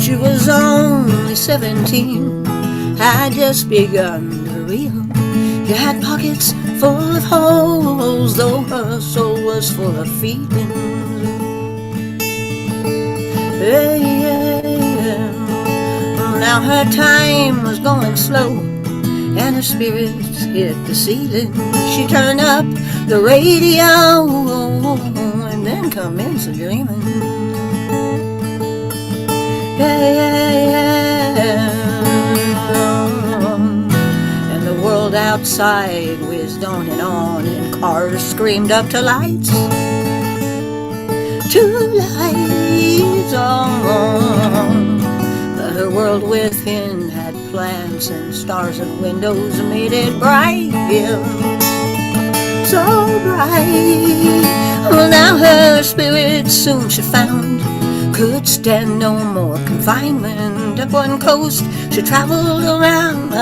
She was only 17, had just begun to reel. You had pockets full of holes, though her soul was full of feelings. Yeah, yeah, yeah. Now her time was going slow, and her spirits hit the ceiling. She turned up the radio, and then commenced dreaming. Yeah, yeah, yeah. And the world outside whizzed on, and cars screamed up to lights. To lights on. But her world within had plants and stars and windows made it bright, yeah. So bright. Well, now her spirit soon she found could stand no more confinement. Up one coast she traveled around,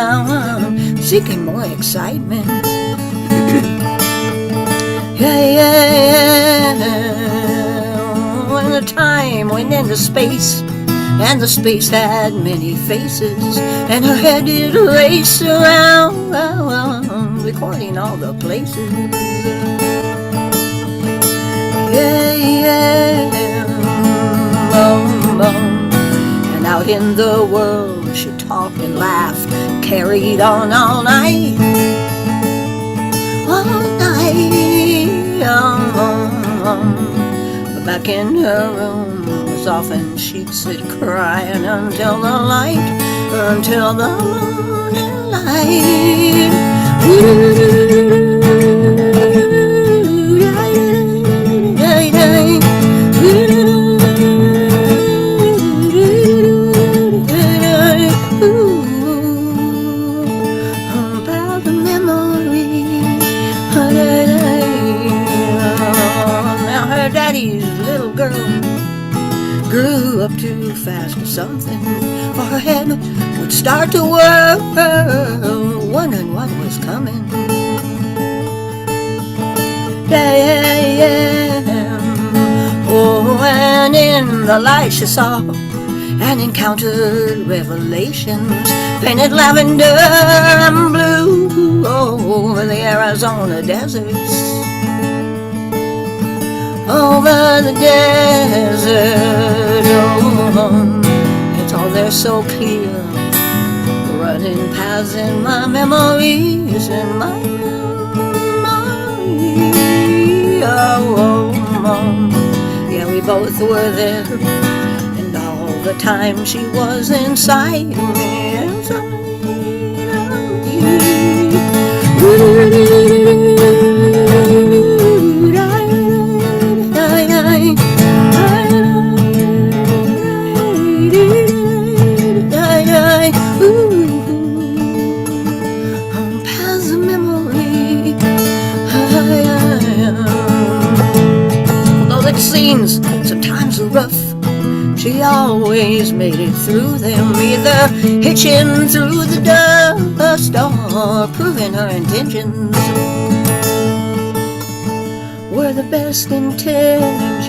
seeking more excitement. Yeah, yeah, yeah. When the time went into space, and the space had many faces, and her head did race around, recording all the places. Yeah, yeah. And out in the world she talked and laughed, carried on all night. All night. But back in her room was often she'd sit crying until the morning light. Grew up too fast or something, for her head would start to whirl, wondering what was coming. Yeah, yeah, yeah. Oh, and in the light she saw and encountered revelations, painted lavender and blue over the Arizona deserts. over the desert. Oh, it's all there so clear, running paths in my memories, in my memory. Oh, yeah, we both were there, and all the time she was inside me, inside paths of memory. Although the scenes sometimes were rough, she always made it through them, either hitching through the dust or proving her intentions were the best intentions.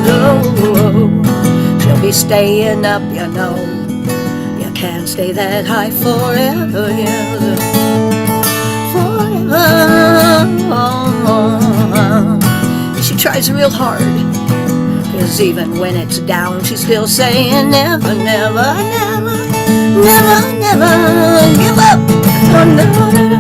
Oh, she'll be staying up, you know. You can't stay that high forever, yeah. Forever. She tries real hard, 'cause even when it's down, she's still saying never, never, never, never, never give up. Oh, no, no, no.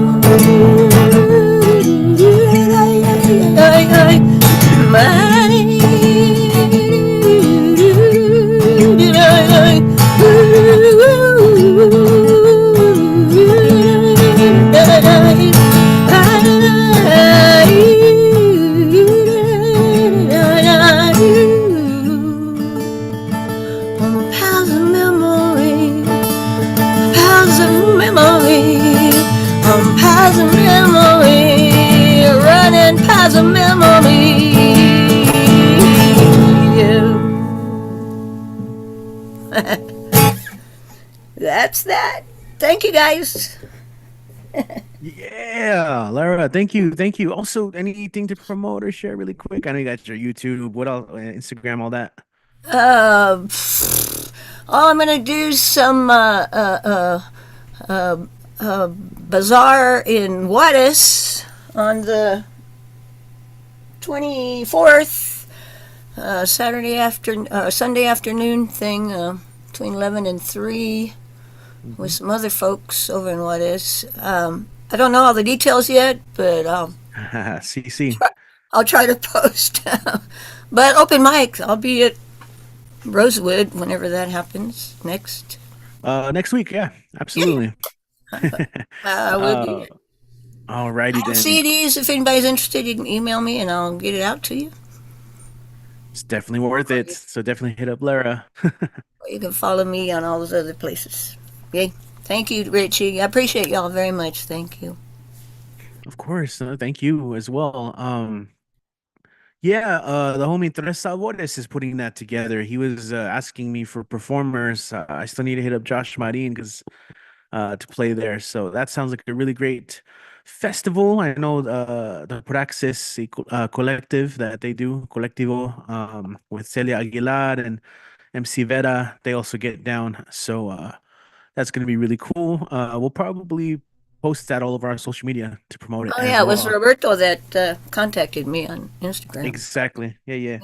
Paths of memory, paths of memory, paths of memory, running paths of memory. That's that. Thank you, guys. Yeah, Lara, thank you. Thank you. Also, anything to promote or share really quick? I know you got your YouTube, what else, Instagram, all that. Oh, I'm gonna do some bazaar in Juarez on the 24th, Sunday afternoon thing, between 11 and 3, with some other folks over in Juarez. I don't know all the details yet, but CC. I'll try to post. But open mic, I'll be at Rosewood whenever that happens next. Next week, yeah, absolutely. I will be. Alrighty I have then. CDs. If anybody's interested, you can email me and I'll get it out to you. It's definitely worth it. So definitely hit up Lara. You can follow me on all those other places. Yay. Thank you, Richie. I appreciate y'all very much. Thank you. Of course. Thank you as well. Yeah, the homie Tres Sabores is putting that together. He was asking me for performers. I still need to hit up Josh Marin because to play there. So that sounds like a really great festival. I know the Praxis collective that they do, Colectivo, with Celia Aguilar and MC Vera. They also get down. So that's going to be really cool. We'll probably post that all over our social media to promote it Oh, as yeah. It was well. Roberto that contacted me on Instagram. Exactly. Yeah. Yeah.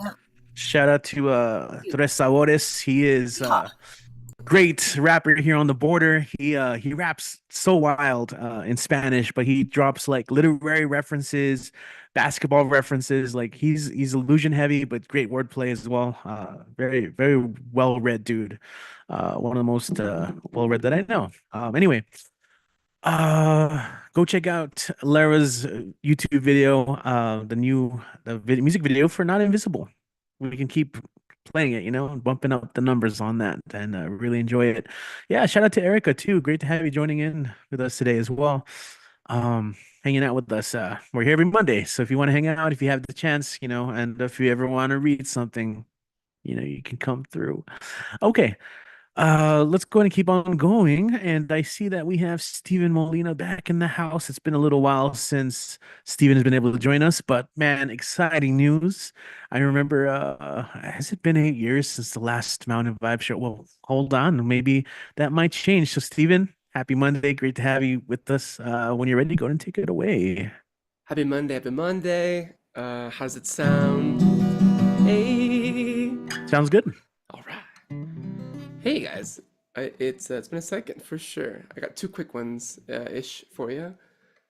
Shout out to Tres Sabores. He is great rapper here on the border. He raps so wild in Spanish, but he drops like literary references, basketball references. Like he's illusion heavy, but great wordplay as well. Very very well read dude. One of the most well read that I know. Anyway, go check out Lara's YouTube video. Music video for Not Invisible. We can keep playing it, and bumping up the numbers on that, and really enjoy it. Yeah, shout out to Erica too. Great to have you joining in with us today as well. Hanging out with us. We're here every Monday, so if you want to hang out, if you have the chance, and if you ever want to read something, you can come through. Okay. Let's go ahead and keep on going. And I see that we have Steven Molina back in the house. It's been a little while since Steven has been able to join us, but man, exciting news. I remember, has it been 8 years since the last Mountain Vibe show? Well, hold on. Maybe that might change. So, Steven, happy Monday. Great to have you with us. When you're ready, go ahead and take it away. Happy Monday, happy Monday. How does it sound? Hey. Sounds good. All right. Hey guys, it's been a second for sure. I got two quick ones ish for you,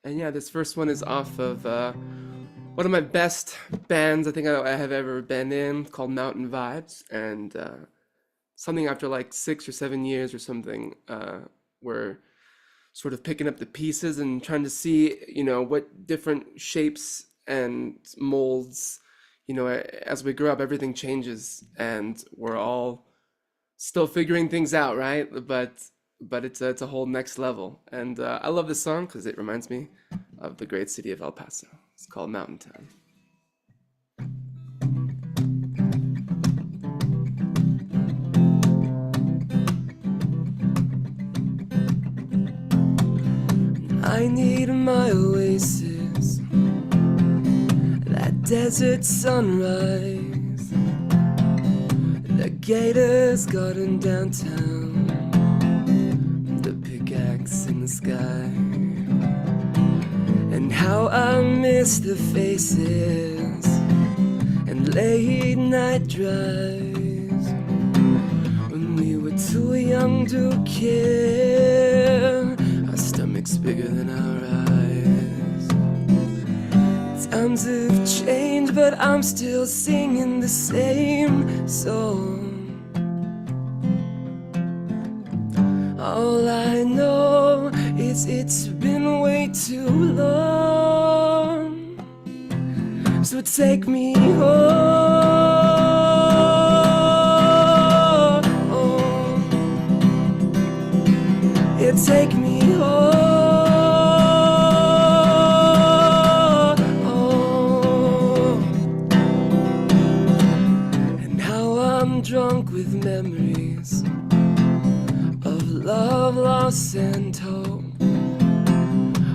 and yeah, this first one is off of one of my best bands I think I have ever been in, called Mountain Vibes, and something after like 6 or 7 years or something, we're sort of picking up the pieces and trying to see, what different shapes and molds, as we grow up, everything changes, and we're all still figuring things out, right? But it's a whole next level, and I love this song because it reminds me of the great city of El Paso. It's called Mountain Town. I need my oasis, that desert sunrise, the Gators garden downtown, the pickaxe in the sky, and how I miss the faces and late night drives when we were too young to care. Our stomachs bigger than our eyes. Times have changed, but I'm still singing the same song. All I know is it's been way too long. So take me home. Yeah, take me home. And how I'm drunk with memories of love, loss, and hope.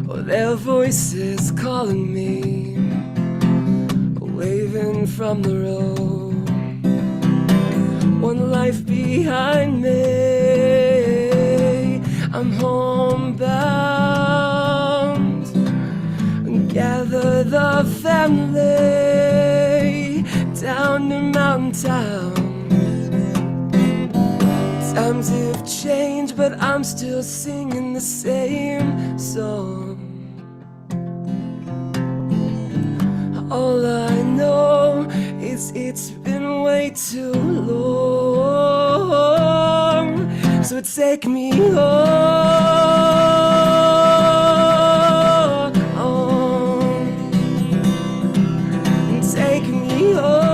Oh, their voices calling me, waving from the road. One life behind me, I'm homebound. Gather the family down to Mountain Town. Times have changed, but I'm still singing the same song. All I know is it's been way too long. So take me home. Take me home.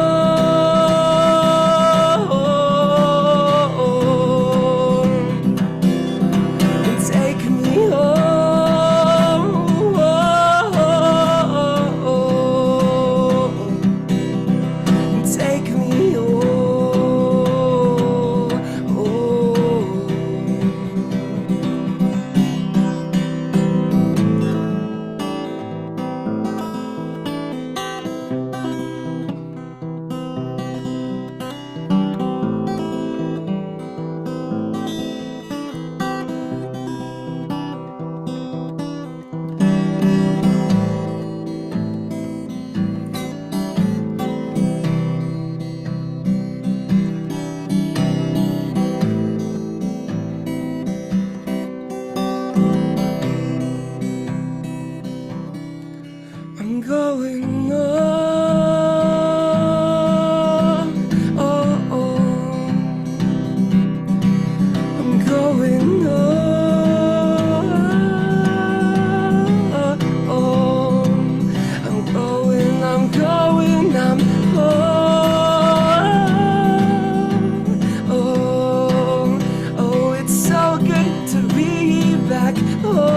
Take me home. Take me I'm going on. I'm going on. I'm going, I'm going, I'm home. Oh, it's so good to be back home.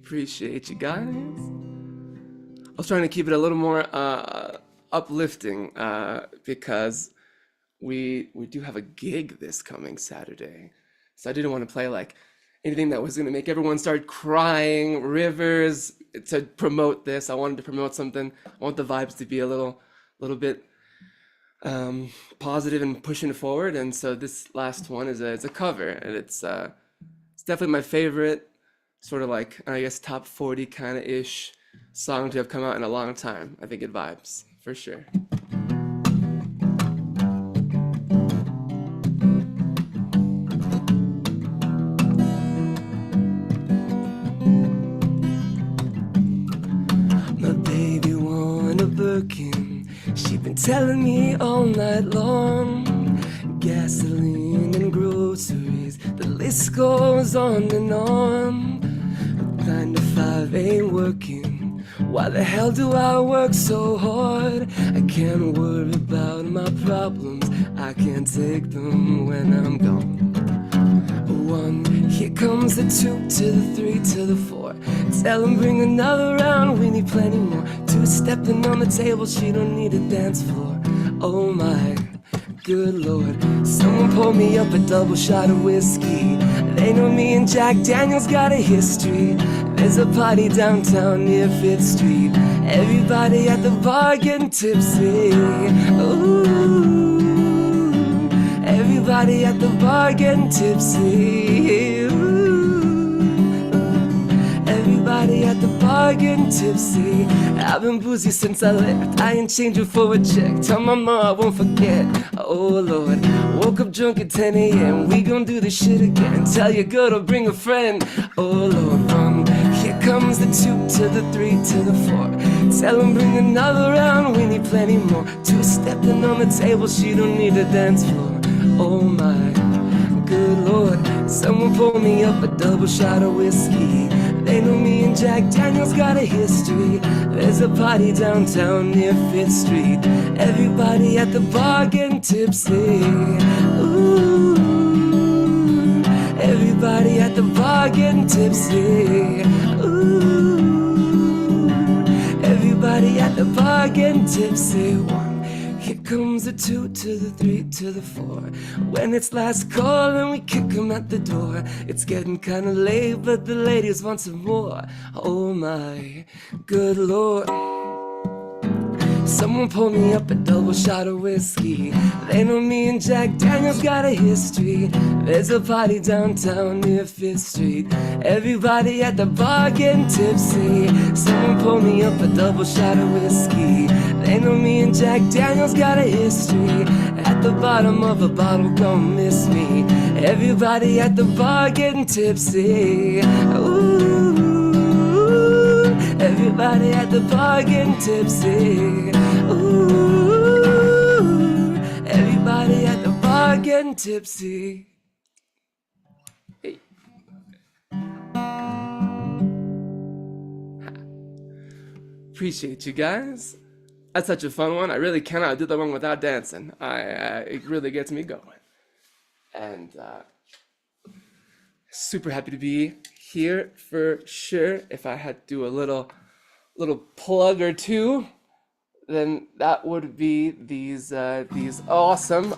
Appreciate you guys. I was trying to keep it a little more uplifting because we do have a gig this coming Saturday. So I didn't want to play like anything that was going to make everyone start crying, rivers, to promote this. I wanted to promote something. I want the vibes to be a little bit positive and pushing forward. And so this last one is a cover, and it's definitely my favorite, sort of like, I guess, top 40 kind of ish song to have come out in a long time. I think it vibes for sure. My baby want a Birkin. She been telling me all night long. Gasoline and groceries, the list goes on and on. 9 to 5 ain't working. Why the hell do I work so hard? I can't worry about my problems. I can't take them when I'm gone. 1, here comes the 2 to the 3 to the 4. Tell them bring another round, we need plenty more. 2 stepping on the table, she don't need a dance floor. Oh my good Lord, someone pour me up a double shot of whiskey. They know me and Jack Daniels got a history. There's a party downtown near 5th Street. Everybody at the bar getting tipsy. Ooh, everybody at the bar getting tipsy. Ooh, everybody at the bar getting tipsy. I've been boozy since I left. I ain't changing for a check. Tell my mom I won't forget. Oh Lord, woke up drunk at 10 a.m. We gon' do this shit again. Tell your girl to bring a friend. Oh Lord, 1, here comes the 2 to the 3 to the 4. Tell them bring another round, we need plenty more. 2 stepping on the table, she don't need a dance floor. Oh my good Lord, someone pour me up a double shot of whiskey. They know me and Jack Daniels got a history. There's a party downtown near 5th Street. Everybody at the bar getting tipsy. Ooh, everybody at the bar getting tipsy. Ooh, everybody at the bar getting tipsy. 1, here comes the 2 to the 3 to the 4. When it's last call and we kick 'em at the door. It's getting kinda late, but the ladies want some more. Oh my good Lord, someone pour me up a double shot of whiskey. They know me and Jack Daniels got a history. There's a party downtown near 5th Street. Everybody at the bar getting tipsy. Someone pour me up a double shot of whiskey. They know me and Jack Daniels got a history. At the bottom of a bottle, don't miss me. Everybody at the bar getting tipsy. Ooh, everybody at the bar getting tipsy. Ooh, everybody at the bar getting tipsy. Hey. Appreciate you guys. That's such a fun one. I really cannot do that one without dancing. It really gets me going. And super happy to be here for sure. If I had to do a little plug or two, then that would be these awesome,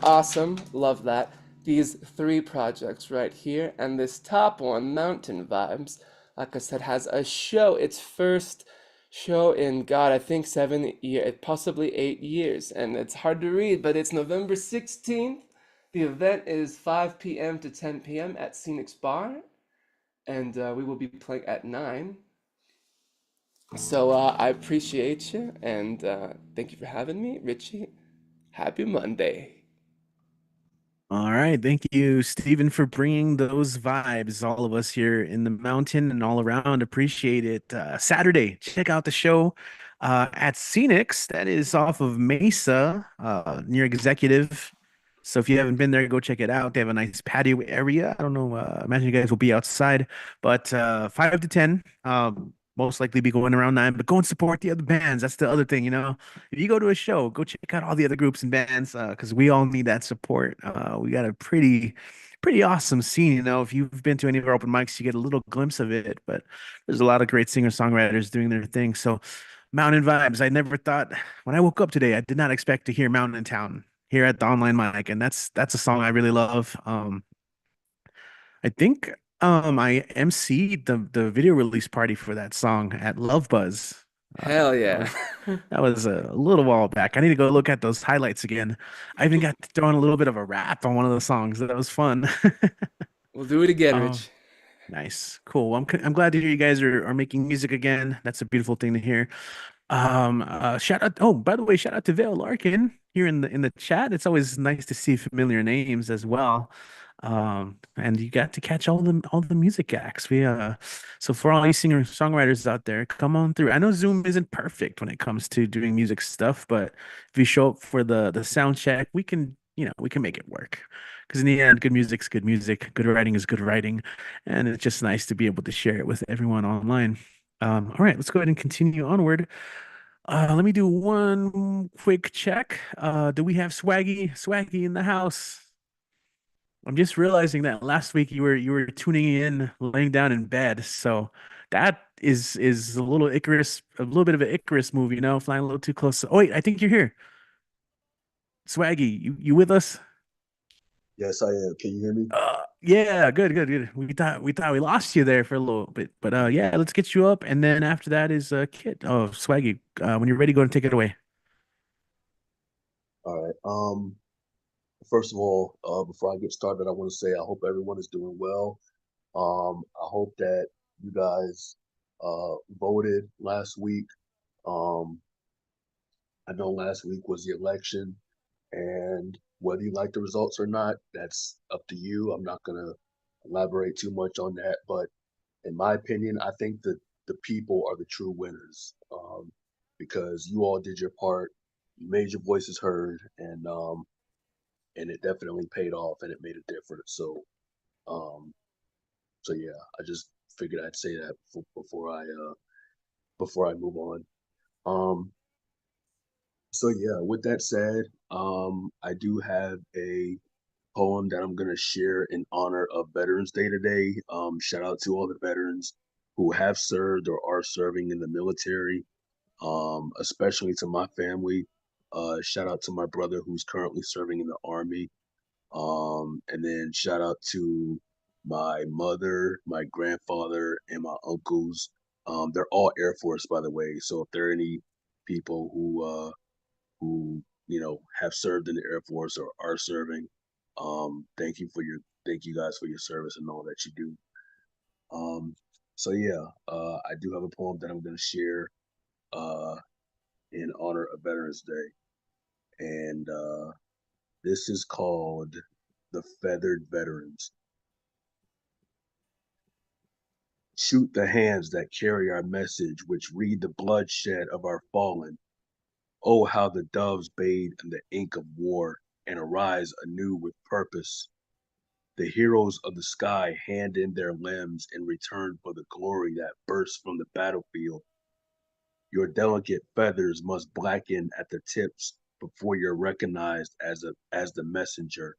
love that. These 3 projects right here, and this top one, Mountain Vibes, like I said, has a show. Its first show in, God, I think 7 years, possibly 8 years, and it's hard to read, but it's November 16th. The event is 5 p.m. to 10 p.m. at Scenics Bar, and we will be playing at 9. So I appreciate you, and thank you for having me, Richie. Happy Monday. All right. Thank you, Stephen, for bringing those vibes. All of us here in the mountain and all around appreciate it. Saturday, check out the show at Scenics. That is off of Mesa near Executive. So if you haven't been there, go check it out. They have a nice patio area. I don't know. Imagine you guys will be outside, but 5 to 10. Most likely be going around 9, but go and support the other bands. That's the other thing, you know. If you go to a show, go check out all the other groups and bands, because we all need that support. We got a pretty awesome scene, you know. If you've been to any of our open mics, you get a little glimpse of it, but there's a lot of great singer-songwriters doing their thing. So Mountain Vibes, I never thought when I woke up today, I did not expect to hear Mountain in Town here at the online mic, and that's a song I really love. I think I emceed the video release party for that song at Love Buzz Hell That yeah. was that was a little while back. I need to go look at those highlights again. I even got to throw in a little bit of a rap on one of the songs. That was fun. We'll do it again, Oh, Rich. nice. Cool. Well, I'm glad to hear you guys are making music again. That's a beautiful thing to hear. Shout out. Oh, by the way, shout out to Vale Larkin here in the chat. It's always nice to see familiar names as well. And you got to catch all the music acts. So for all you singer songwriters out there, come on through. I know Zoom isn't perfect when it comes to doing music stuff, but if you show up for the sound check, we can make it work. Because in the end, good music's good music, good writing is good writing, and it's just nice to be able to share it with everyone online. All right, let's go ahead and continue onward. Let me do one quick check. Do we have Swaggy in the house? I'm just realizing that last week you were tuning in, laying down in bed. So that is a little bit of an Icarus move, flying a little too close. Oh wait, I think you're here. Swaggy, you with us? Yes, I am. Can you hear me? Yeah, good. We thought we lost you there for a little bit, but yeah, let's get you up, and then after that is Kit. Oh, Swaggy, when you're ready, go and take it away. All right. First of all, before I get started, I want to say I hope everyone is doing well. I hope that you guys voted last week. Um, I know last week was the election, and whether you like the results or not, that's up to you. I'm not gonna elaborate too much on that, but in my opinion, I think that the people are the true winners, because you all did your part, you made your voices heard, and it definitely paid off, and it made a difference. Um, so yeah, I just figured I'd say that before I move on. Um, so yeah, with that said, I do have a poem that I'm gonna share in honor of Veterans Day today. Shout out to all the veterans who have served or are serving in the military, especially to my family. Shout out to my brother who's currently serving in the Army. And then shout out to my mother, my grandfather, and my uncles. They're all Air Force, by the way. So if there are any people who have served in the Air Force or are serving, thank you guys for your service and all that you do. Um, so yeah, I do have a poem that I'm going to share uh, in honor of Veterans Day, and this is called "The Feathered Veterans." Shoot the hands that carry our message, which read the bloodshed of our fallen. Oh, how the doves bathe in the ink of war and arise anew with purpose. The heroes of the sky hand in their limbs in return for the glory that bursts from the battlefield. Your delicate feathers must blacken at the tips before you're recognized as the messenger.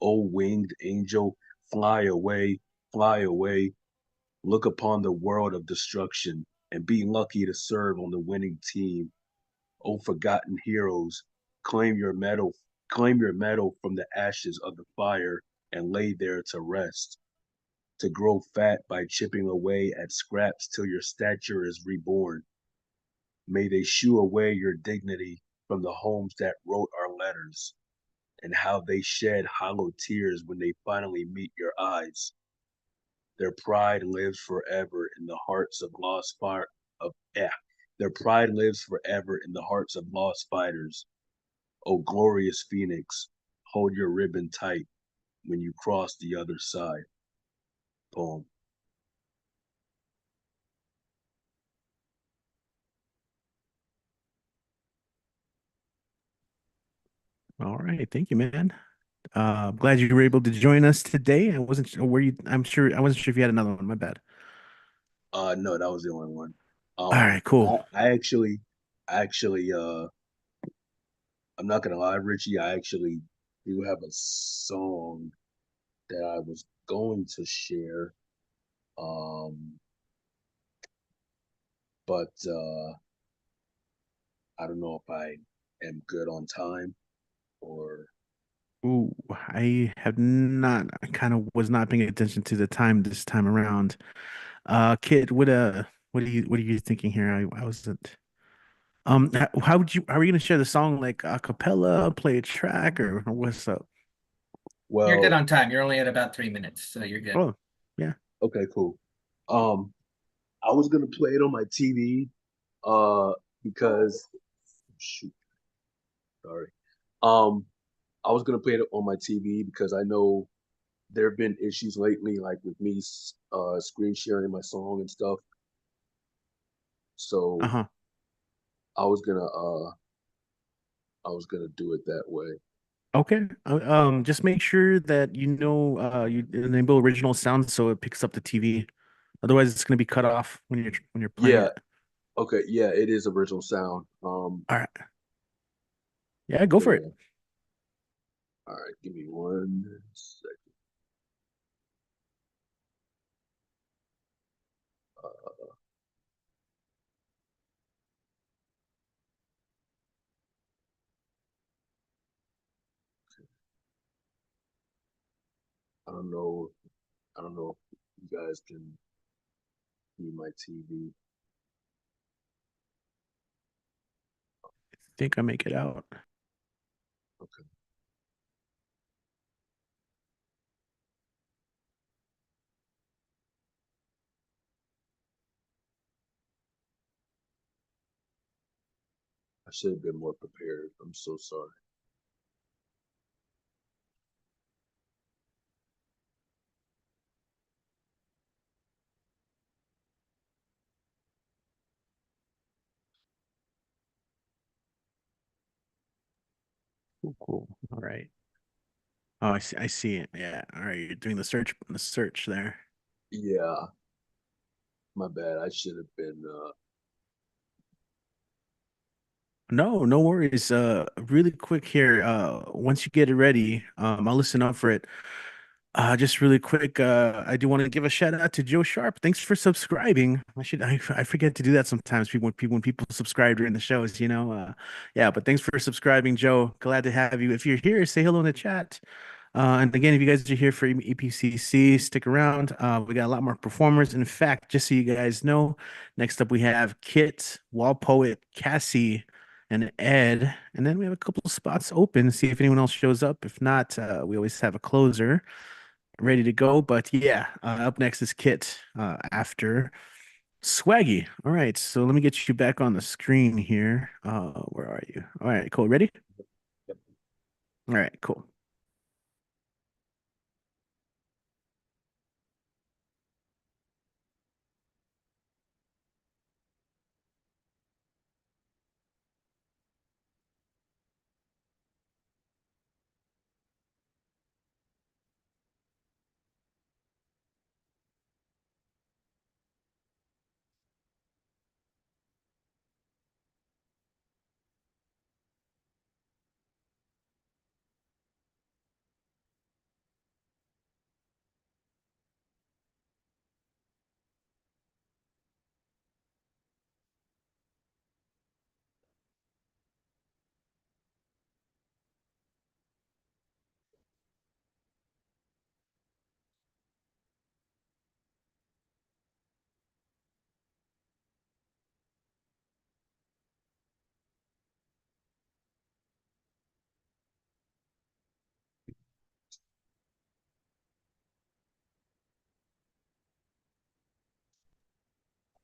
O winged angel, fly away, look upon the world of destruction, and be lucky to serve on the winning team. O forgotten heroes, claim your medal, claim your medal from the ashes of the fire and lay there to rest, to grow fat by chipping away at scraps till your stature is reborn. May they shoo away your dignity from the homes that wrote our letters, and how they shed hollow tears when they finally meet your eyes. Their pride lives forever in the hearts of lost fire of eh. Their pride lives forever in the hearts of lost fighters. O glorious phoenix, hold your ribbon tight when you cross the other side. Poem. All right, thank you, man. I'm glad you were able to join us today. I wasn't sure where you. I'm sure I wasn't sure if you had another one. My bad. No, that was the only one. All right, cool. I actually, I'm not gonna lie, Richie. I actually do have a song that I was going to share, um, but I don't know if I am good on time or. Ooh, I have not. I kind of was not paying attention to the time this time around. Kid, what what are you thinking here? I wasn't. How are you gonna share the song like a cappella, play a track, or what's up? You're good Well, on time. You're only at about 3 minutes, so you're good. Oh, yeah. okay, cool. Um, I was gonna play it on my TV, because shoot, sorry. Um, I was gonna play it on my TV because I know there have been issues lately, like with me screen sharing my song and stuff. So Uh-huh. I was gonna uh I was gonna do it that way. Okay. Just make sure that you enable original sound so it picks up the TV. Otherwise, it's gonna be cut off when you're playing Yeah, it. okay, yeah, it is original sound. All right. Yeah, go for it. Yeah. All right, give me 1 second. Uh, I don't know. I don't know if you guys can see my TV. Think I make it out. Okay. I should have been more prepared. I'm so sorry. Cool, cool. All right. Oh, I see it. Yeah. All right. You're doing the search there. Yeah, my bad. I should have been No, no worries. Really quick here. Once you get it ready, I'll listen up for it. Just really quick, I do want to give a shout out to Joe Sharp. Thanks for subscribing. I forget to do that sometimes. When people subscribe during the shows, yeah. But thanks for subscribing, Joe. Glad to have you. If you're here, say hello in the chat. And again, if you guys are here for EPCC, stick around. We got a lot more performers. In fact, just so you guys know, next up we have Kit, Wall Poet, Cassie, and Ed. And then we have a couple of spots open. See if anyone else shows up. If not, we always have a closer ready to go. But yeah, up next is Kit after Swaggy. All right, so let me get you back on the screen here. Where are you? All right, cool. Ready? All right, cool.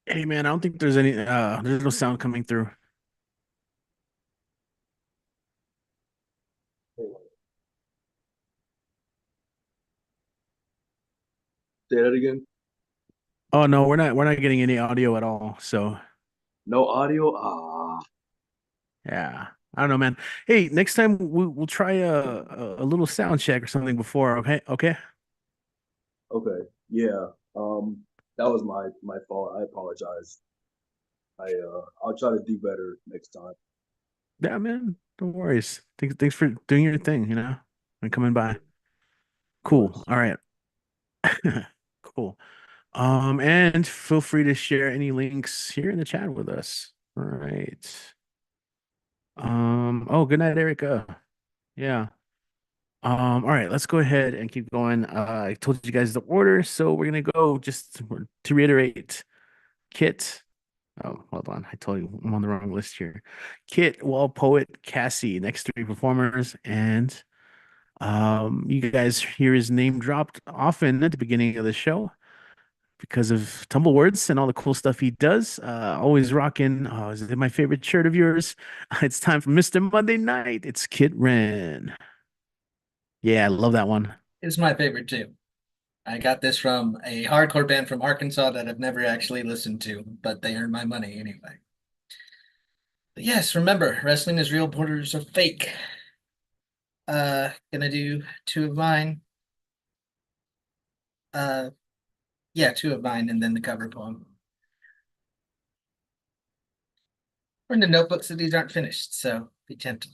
Hey man, I don't think there's no sound coming through. say that again. Oh no, we're not getting any audio at all. So No audio. Ah, yeah. I don't know, man. Hey, next time we'll try a little sound check or something before, okay? Okay. okay. Yeah. that was my fault. I apologize. I'll try to do better next time. Yeah, man. No worries. Thanks for doing your thing, and coming by. Of Cool. course. All right. Cool. And feel free to share any links here in the chat with us. All right. Oh, good night, Erica. Yeah. All right, let's go ahead and keep going. I told you guys the order, so we're gonna go just to reiterate. Kit. Oh, hold on. I told you I'm on the wrong list here. Kit, Wall Poet, Cassie, next three performers, and you guys hear his name dropped often at the beginning of the show because of Tumble Words and all the cool stuff he does. Always rocking. Oh, is it my favorite shirt of yours? It's time for Mr. Monday Night. It's Kit Ren. Yeah, I love that one. It's my favorite too. I got this from a hardcore band from Arkansas that I've never actually listened to, but they earn my money anyway. But yes, remember, wrestling is real, borders are fake. Gonna do two of mine. Yeah, two of mine, and then the cover poem. We're in the notebooks that these aren't finished, so be gentle.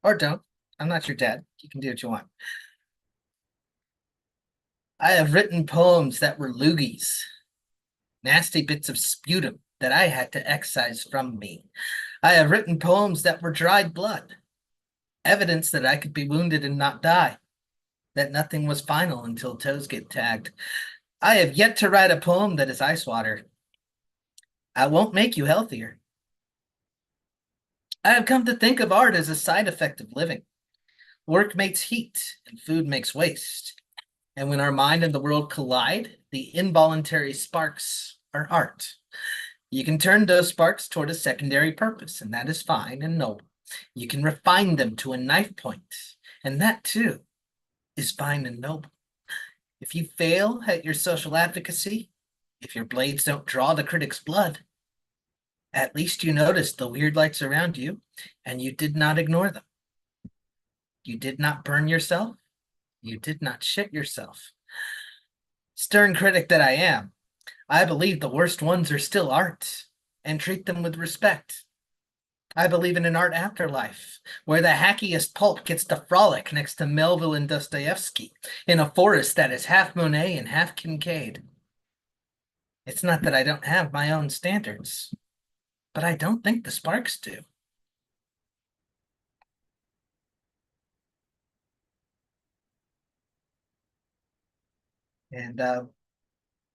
Or don't. I'm not your dad. You can do what you want. I have written poems that were loogies, nasty bits of sputum that I had to excise from me. I have written poems that were dried blood, evidence that I could be wounded and not die, that nothing was final until toes get tagged. I have yet to write a poem that is ice water. I won't make you healthier. I have come to think of art as a side effect of living. Work makes heat and food makes waste. And when our mind and the world collide, the involuntary sparks are art. You can turn those sparks toward a secondary purpose, and that is fine and noble. You can refine them to a knife point, and that too is fine and noble. If you fail at your social advocacy, if your blades don't draw the critic's blood, at least you noticed the weird lights around you, and you did not ignore them. You did not burn yourself. You did not shit yourself. Stern critic that I am, I believe the worst ones are still art, and treat them with respect. I believe in an art afterlife, where the hackiest pulp gets to frolic next to Melville and Dostoevsky, in a forest that is half Monet and half Kincaid. It's not that I don't have my own standards, but I don't think the sparks do. And in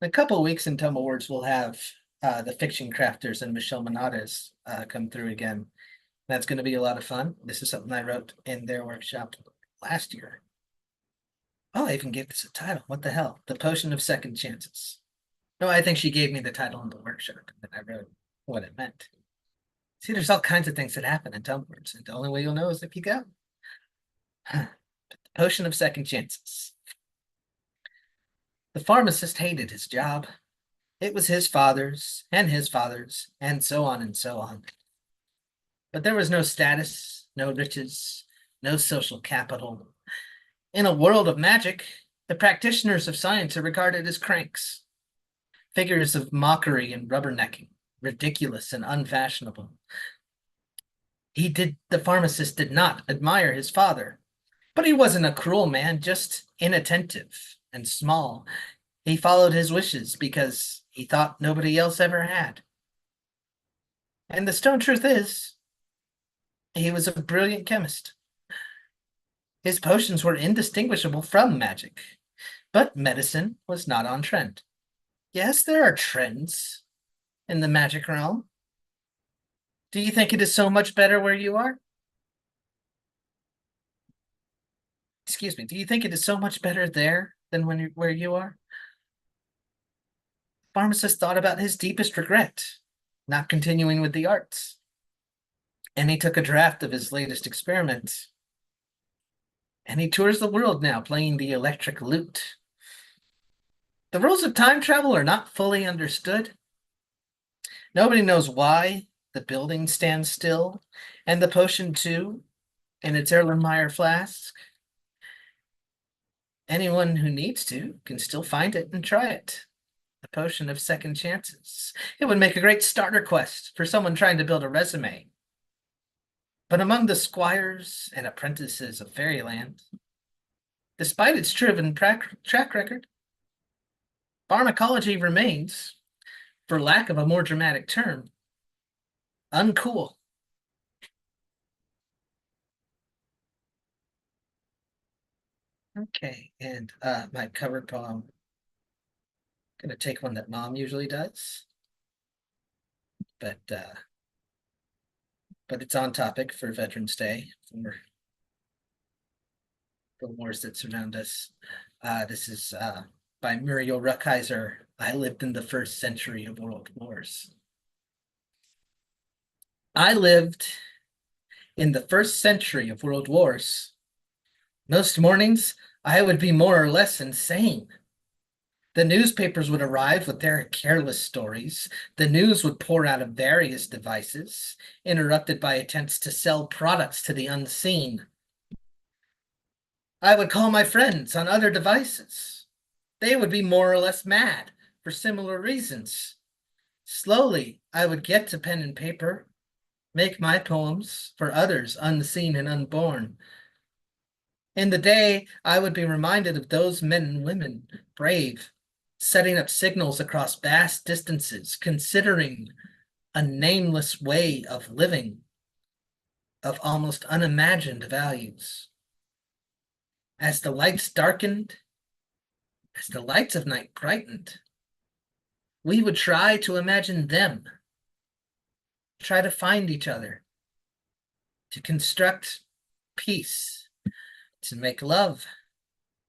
a couple of weeks in Tumble Words, we'll have the Fiction Crafters and Michelle Monades come through again. That's going to be a lot of fun. This is something I wrote in their workshop last year. Oh, I even gave this a title. What the hell? The Potion of Second Chances. No, I think she gave me the title in the workshop, and I wrote what it meant. See, there's all kinds of things that happen in Tumble Words, and the only way you'll know is if you go. The Potion of Second Chances. The pharmacist hated his job. It was his father's, and so on and so on. But there was no status, no riches, no social capital. In a world of magic, the practitioners of science are regarded as cranks, figures of mockery and rubbernecking, ridiculous and unfashionable. The pharmacist did not admire his father, but he wasn't a cruel man, just inattentive and small. He followed his wishes because he thought nobody else ever had. And the stone truth is, he was a brilliant chemist. His potions were indistinguishable from magic, but medicine was not on trend. Yes, there are trends in the magic realm. Do you think it is so much better where you are? Excuse me, do you think it is so much better there than where you are? Pharmacist thought about his deepest regret, not continuing with the arts. And he took a draft of his latest experiment. And he tours the world now playing the electric lute. The rules of time travel are not fully understood. Nobody knows why the building stands still, and the potion too, in its Erlenmeyer flask. Anyone who needs to can still find it and try it. The Potion of Second Chances. It would make a great starter quest for someone trying to build a resume. But among the squires and apprentices of fairyland, despite its driven track record, pharmacology remains, for lack of a more dramatic term, uncool. Okay, and my cover poem, I'm gonna take one that Mom usually does. but it's on topic for Veterans Day for the wars that surround us. This is by Muriel Rukeyser. I lived in the first century of world wars. I lived in the first century of world wars. Most mornings, I would be more or less insane. The newspapers would arrive with their careless stories. The news would pour out of various devices, interrupted by attempts to sell products to the unseen. I would call my friends on other devices. They would be more or less mad for similar reasons. Slowly, I would get to pen and paper, make my poems for others unseen and unborn. In the day, I would be reminded of those men and women, brave, setting up signals across vast distances, considering a nameless way of living, of almost unimagined values. As the lights darkened, as the lights of night brightened, we would try to imagine them, try to find each other, to construct peace, to make love,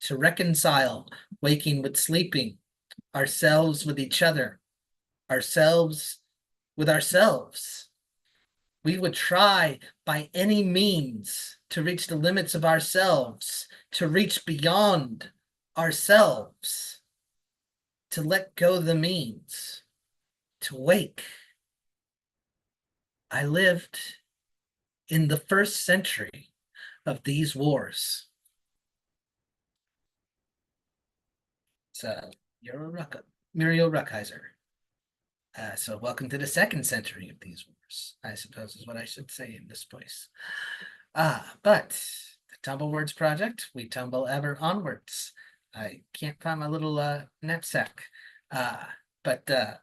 to reconcile, waking with sleeping, ourselves with each other, ourselves with ourselves. We would try by any means to reach the limits of ourselves, to reach beyond ourselves, to let go the means, to wake. I lived in the first century of these wars. So Muriel Rukeyser. So welcome to the second century of these wars, I suppose is what I should say in this place. But the Tumble Words Project, we tumble ever onwards. I can't find my little knapsack. But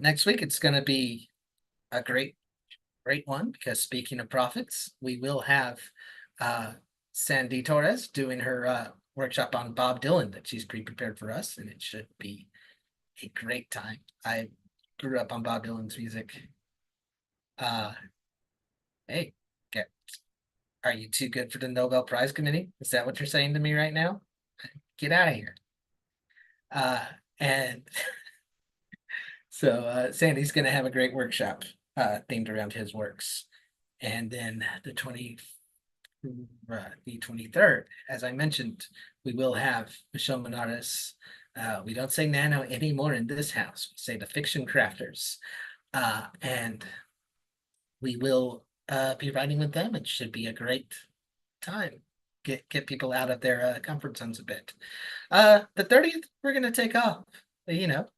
next week it's going to be a great one, because speaking of prophets, we will have Sandy Torres doing her workshop on Bob Dylan that she's pre-prepared for us, and it should be a great time. I grew up on Bob Dylan's music. Hey, are you too good for the Nobel Prize Committee? Is that what you're saying to me right now? Get out of here. And so Sandy's going to have a great workshop themed around his works. And then the 23rd, as I mentioned, we will have Michelle Menares. We don't say nano anymore in this house. We say the fiction crafters. And we will be writing with them. It should be a great time. Get people out of their comfort zones a bit. The 30th, we're going to take off. You know,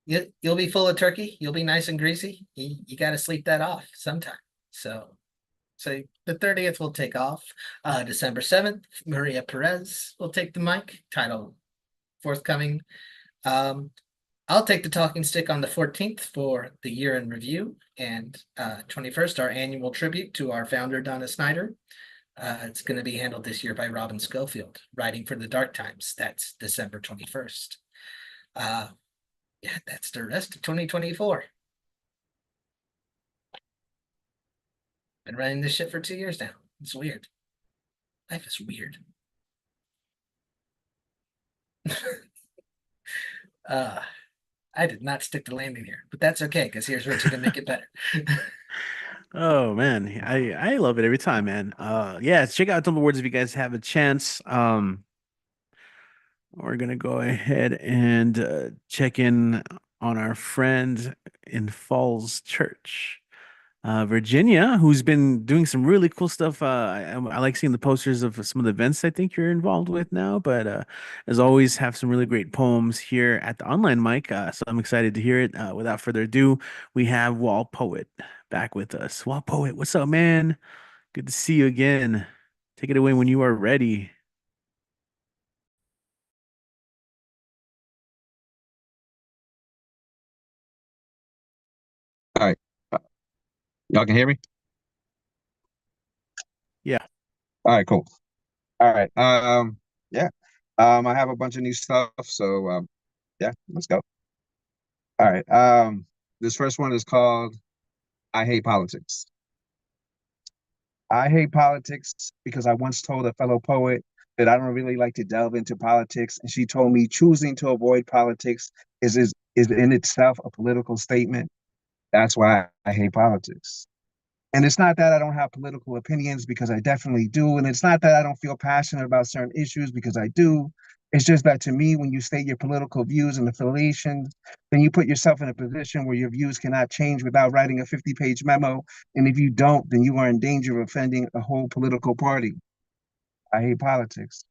you'll be full of turkey. You'll be nice and greasy. You got to sleep that off sometime. So the 30th will take off. December 7th, Maria Perez will take the mic. Title forthcoming. I'll take the talking stick on the 14th for the year in review, and 21st, our annual tribute to our founder, Donna Snyder. It's going to be handled this year by Robin Schofield, writing for the Dark Times. That's December 21st. Yeah, that's the rest of 2024. Been running this shit for 2 years now. It's weird. Life is weird. I did not stick the landing here, but that's okay, because here's Richie to make it better. Oh man, I love it every time, man. Yeah, check out Tumble Words if you guys have a chance. We're gonna go ahead and check in on our friend in Falls Church, Virginia, who's been doing some really cool stuff. I like seeing the posters of some of the events I think you're involved with now, but as always, have some really great poems here at the online mic. So I'm excited to hear it. Without further ado, we have Wall Poet back with us. Wall Poet, what's up, man? Good to see you again. Take it away when you are ready. All right. Y'all can hear me? Yeah. All right, cool. All right. Yeah. I have a bunch of new stuff, so yeah, let's go. All right. This first one is called I Hate Politics. I hate politics because I once told a fellow poet that I don't really like to delve into politics, and she told me choosing to avoid politics is in itself a political statement. That's why I hate politics. And it's not that I don't have political opinions, because I definitely do. And it's not that I don't feel passionate about certain issues, because I do. It's just that to me, when you state your political views and affiliations, then you put yourself in a position where your views cannot change without writing a 50-page memo. And if you don't, then you are in danger of offending a whole political party. I hate politics.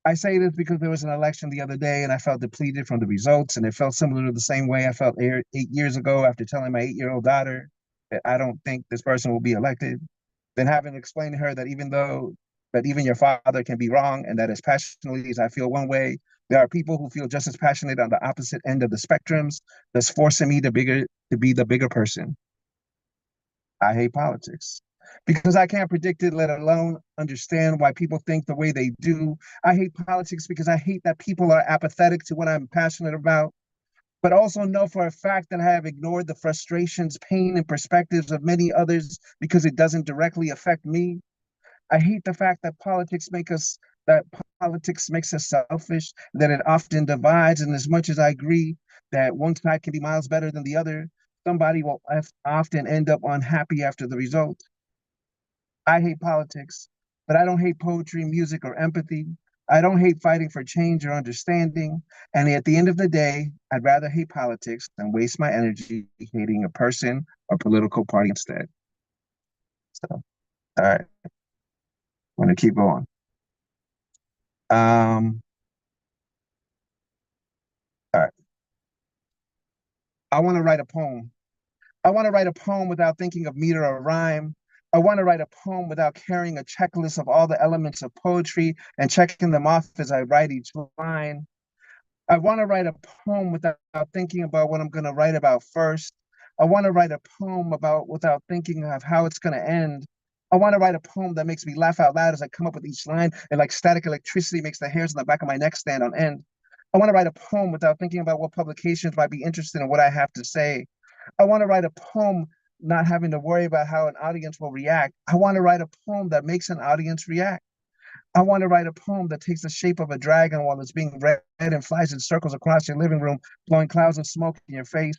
I say this because there was an election the other day and I felt depleted from the results, and it felt similar to the same way I felt 8 years ago after telling my 8-year-old daughter that I don't think this person will be elected. Then having to explain to her that even your father can be wrong, and that as passionately as I feel one way, there are people who feel just as passionate on the opposite end of the spectrums, thus forcing me to be the bigger person. I hate politics because I can't predict it, let alone understand why people think the way they do. I hate politics because I hate that people are apathetic to what I'm passionate about, but also know for a fact that I have ignored the frustrations, pain, and perspectives of many others because it doesn't directly affect me. I hate the fact that politics makes us selfish, that it often divides, and as much as I agree that one side can be miles better than the other, somebody will often end up unhappy after the result. I hate politics, but I don't hate poetry, music, or empathy. I don't hate fighting for change or understanding. And at the end of the day, I'd rather hate politics than waste my energy hating a person or political party instead. So, all right, I'm gonna keep going. All right. I want to write a poem. I want to write a poem without thinking of meter or rhyme. I want to write a poem without carrying a checklist of all the elements of poetry and checking them off as I write each line. I want to write a poem without thinking about what I'm going to write about first. I want to write a poem without thinking of how it's going to end. I want to write a poem that makes me laugh out loud as I come up with each line, and like static electricity makes the hairs on the back of my neck stand on end. I want to write a poem without thinking about what publications might be interested in what I have to say. I want to write a poem not having to worry about how an audience will react. I want to write a poem that makes an audience react. I want to write a poem that takes the shape of a dragon while it's being read and flies in circles across your living room, blowing clouds of smoke in your face.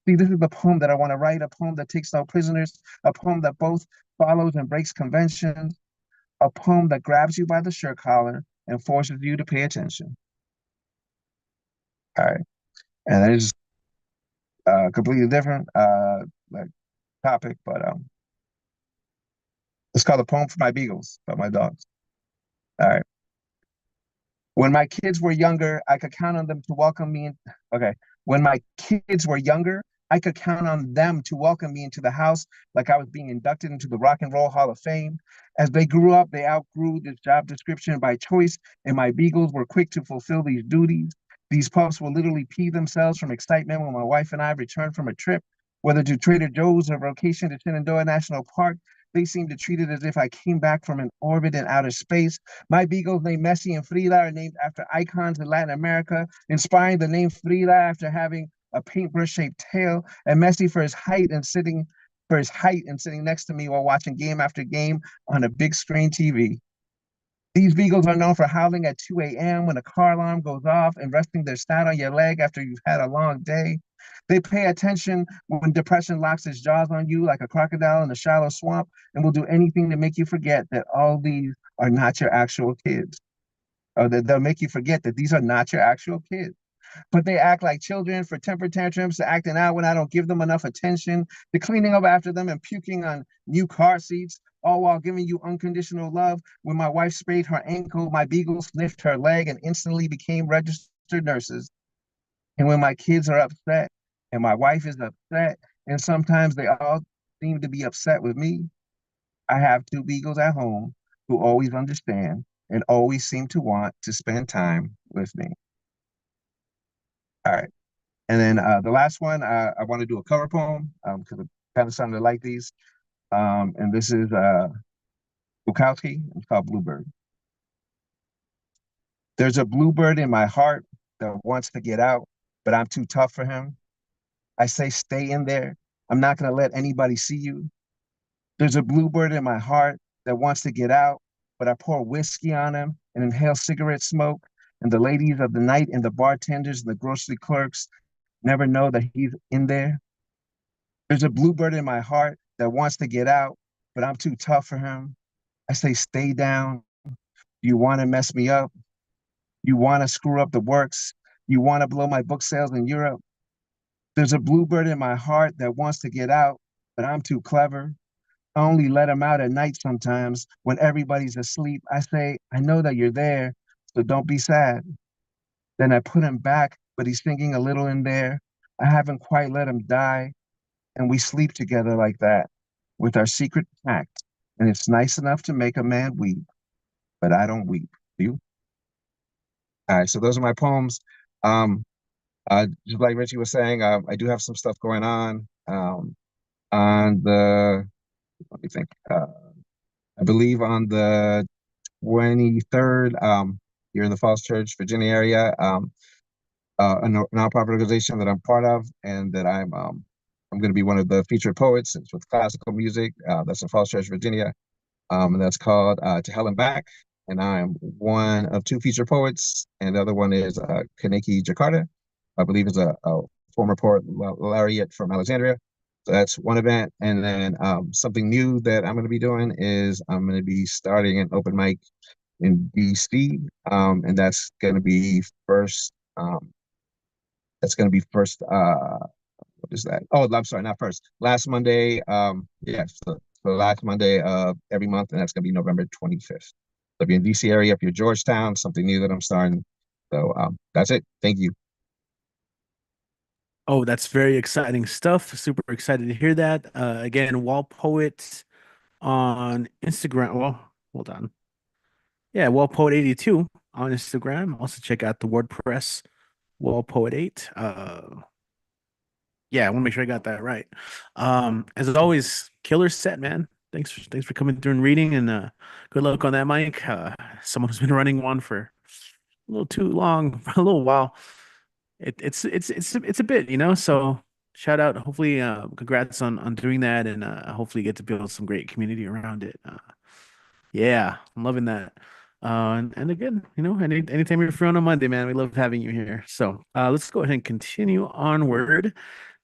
See, this is the poem that I want to write, a poem that takes no prisoners, a poem that both follows and breaks conventions, a poem that grabs you by the shirt collar and forces you to pay attention. All right. And that is completely different like topic, but it's called A Poem for My Beagles, about my dogs. All right. When my kids were younger, I could count on them to welcome me in. Okay. When my kids were younger, I could count on them to welcome me into the house like I was being inducted into the Rock and Roll Hall of Fame. As they grew up, they outgrew this job description by choice, and my beagles were quick to fulfill these duties. These pups will literally pee themselves from excitement when my wife and I return from a trip, whether to Trader Joe's or vacation to Shenandoah National Park. They seem to treat it as if I came back from an orbit in outer space. My beagles named Messi and Frida are named after icons in Latin America, inspiring the name Frida after having a paintbrush-shaped tail, and Messi for his height and sitting next to me while watching game after game on a big screen TV. These beagles are known for howling at 2 a.m. when a car alarm goes off and resting their snout on your leg after you've had a long day. They pay attention when depression locks its jaws on you like a crocodile in a shallow swamp, and will do anything to make you forget that all these are not your actual kids. Or that they'll make you forget that these are not your actual kids. But they act like children, for temper tantrums, to acting out when I don't give them enough attention, to cleaning up after them and puking on new car seats, all while giving you unconditional love. When my wife sprayed her ankle, my beagle sniffed her leg and instantly became registered nurses. And when my kids are upset and my wife is upset, and sometimes they all seem to be upset with me, I have two beagles at home who always understand and always seem to want to spend time with me. All right. And then the last one, I want to do a cover poem because I'm kind of starting to like these. And this is Bukowski. It's called Bluebird. There's a bluebird in my heart that wants to get out, but I'm too tough for him. I say, stay in there. I'm not going to let anybody see you. There's a bluebird in my heart that wants to get out, but I pour whiskey on him and inhale cigarette smoke. And the ladies of the night and the bartenders and the grocery clerks never know that he's in there. There's a bluebird in my heart that wants to get out, but I'm too tough for him. I say, stay down. You want to mess me up? You want to screw up the works? You want to blow my book sales in Europe? There's a bluebird in my heart that wants to get out, but I'm too clever. I only let him out at night sometimes when everybody's asleep. I say, I know that you're there, so don't be sad. Then I put him back, but he's thinking a little in there. I haven't quite let him die, and we sleep together like that with our secret pact. And it's nice enough to make a man weep, but I don't weep. Do you? All right, so those are my poems. Just like Richie was saying, I do have some stuff going on the, let me think, I believe on the 23rd, here in the Falls Church, Virginia area, a nonprofit organization that I'm part of, and that I'm going to be one of the featured poets. It's with classical music. That's in Falls Church, Virginia, and that's called To Hell and Back. And I'm one of two featured poets, and the other one is Kaneki Jakarta, I believe is a former poet laureate from Alexandria. So that's one event. And then something new that I'm going to be doing is I'm going to be starting an open mic in DC, and that's going to be first. That's going to be first. What is that? Oh, I'm sorry, not first. Last Monday. Yeah, so last Monday of every month, and that's going to be November 25th. So if you're in DC area, if you're Georgetown, something new that I'm starting. So that's it. Thank you. Oh, that's very exciting stuff. Super excited to hear that. Again, Wall Poet on Instagram. Well, hold on. Yeah, Wall Poet 82 on Instagram. Also check out the WordPress Wall Poet 8. Yeah, I want to make sure I got that right. As always, killer set, man. Thanks for coming through and reading, and good luck on that mic. Someone who's been running one for a little too long, for a little while. It's a bit, so shout out. Hopefully, congrats on doing that, and hopefully get to build some great community around it. Yeah, I'm loving that. And again, anytime you're free on a Monday, man, we love having you here. So let's go ahead and continue onward.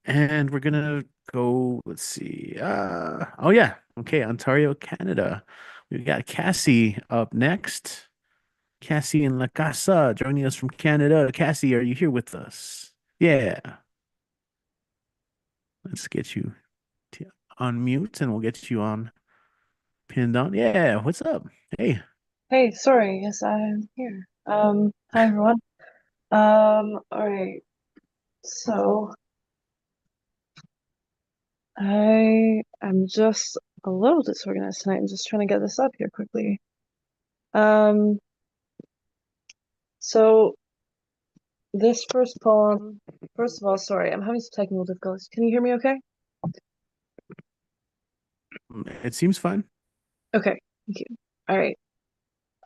And we're gonna go, let's see. Oh yeah, okay, Ontario, Canada. We've got Cassie up next. Cassie in La Casa joining us from Canada. Cassie, are you here with us? Yeah. Let's get you on mute and we'll get you on pinned on. Yeah, what's up? Hey. Hey, sorry, yes, I'm here. Hi everyone. All right. So I am just a little disorganized tonight. I'm just trying to get this up here quickly. So this first poem, first of all, sorry, I'm having some technical difficulties. Can you hear me okay? It seems fine. Okay, thank you. All right.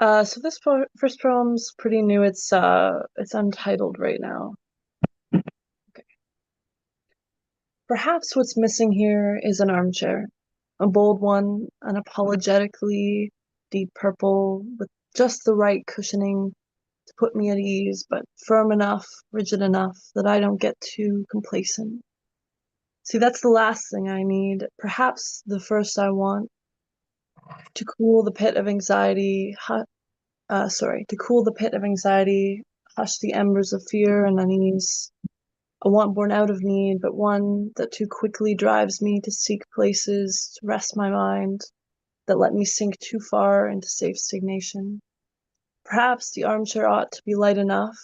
So this first poem's pretty new. It's untitled right now. Okay. Perhaps what's missing here is an armchair, a bold one, unapologetically deep purple, with just the right cushioning to put me at ease, but firm enough, rigid enough that I don't get too complacent. See, that's the last thing I need. Perhaps the first I want to cool the pit of anxiety. To cool the pit of anxiety, hush the embers of fear and unease. A want born out of need, but one that too quickly drives me to seek places to rest my mind, that let me sink too far into safe stagnation. Perhaps the armchair ought to be light enough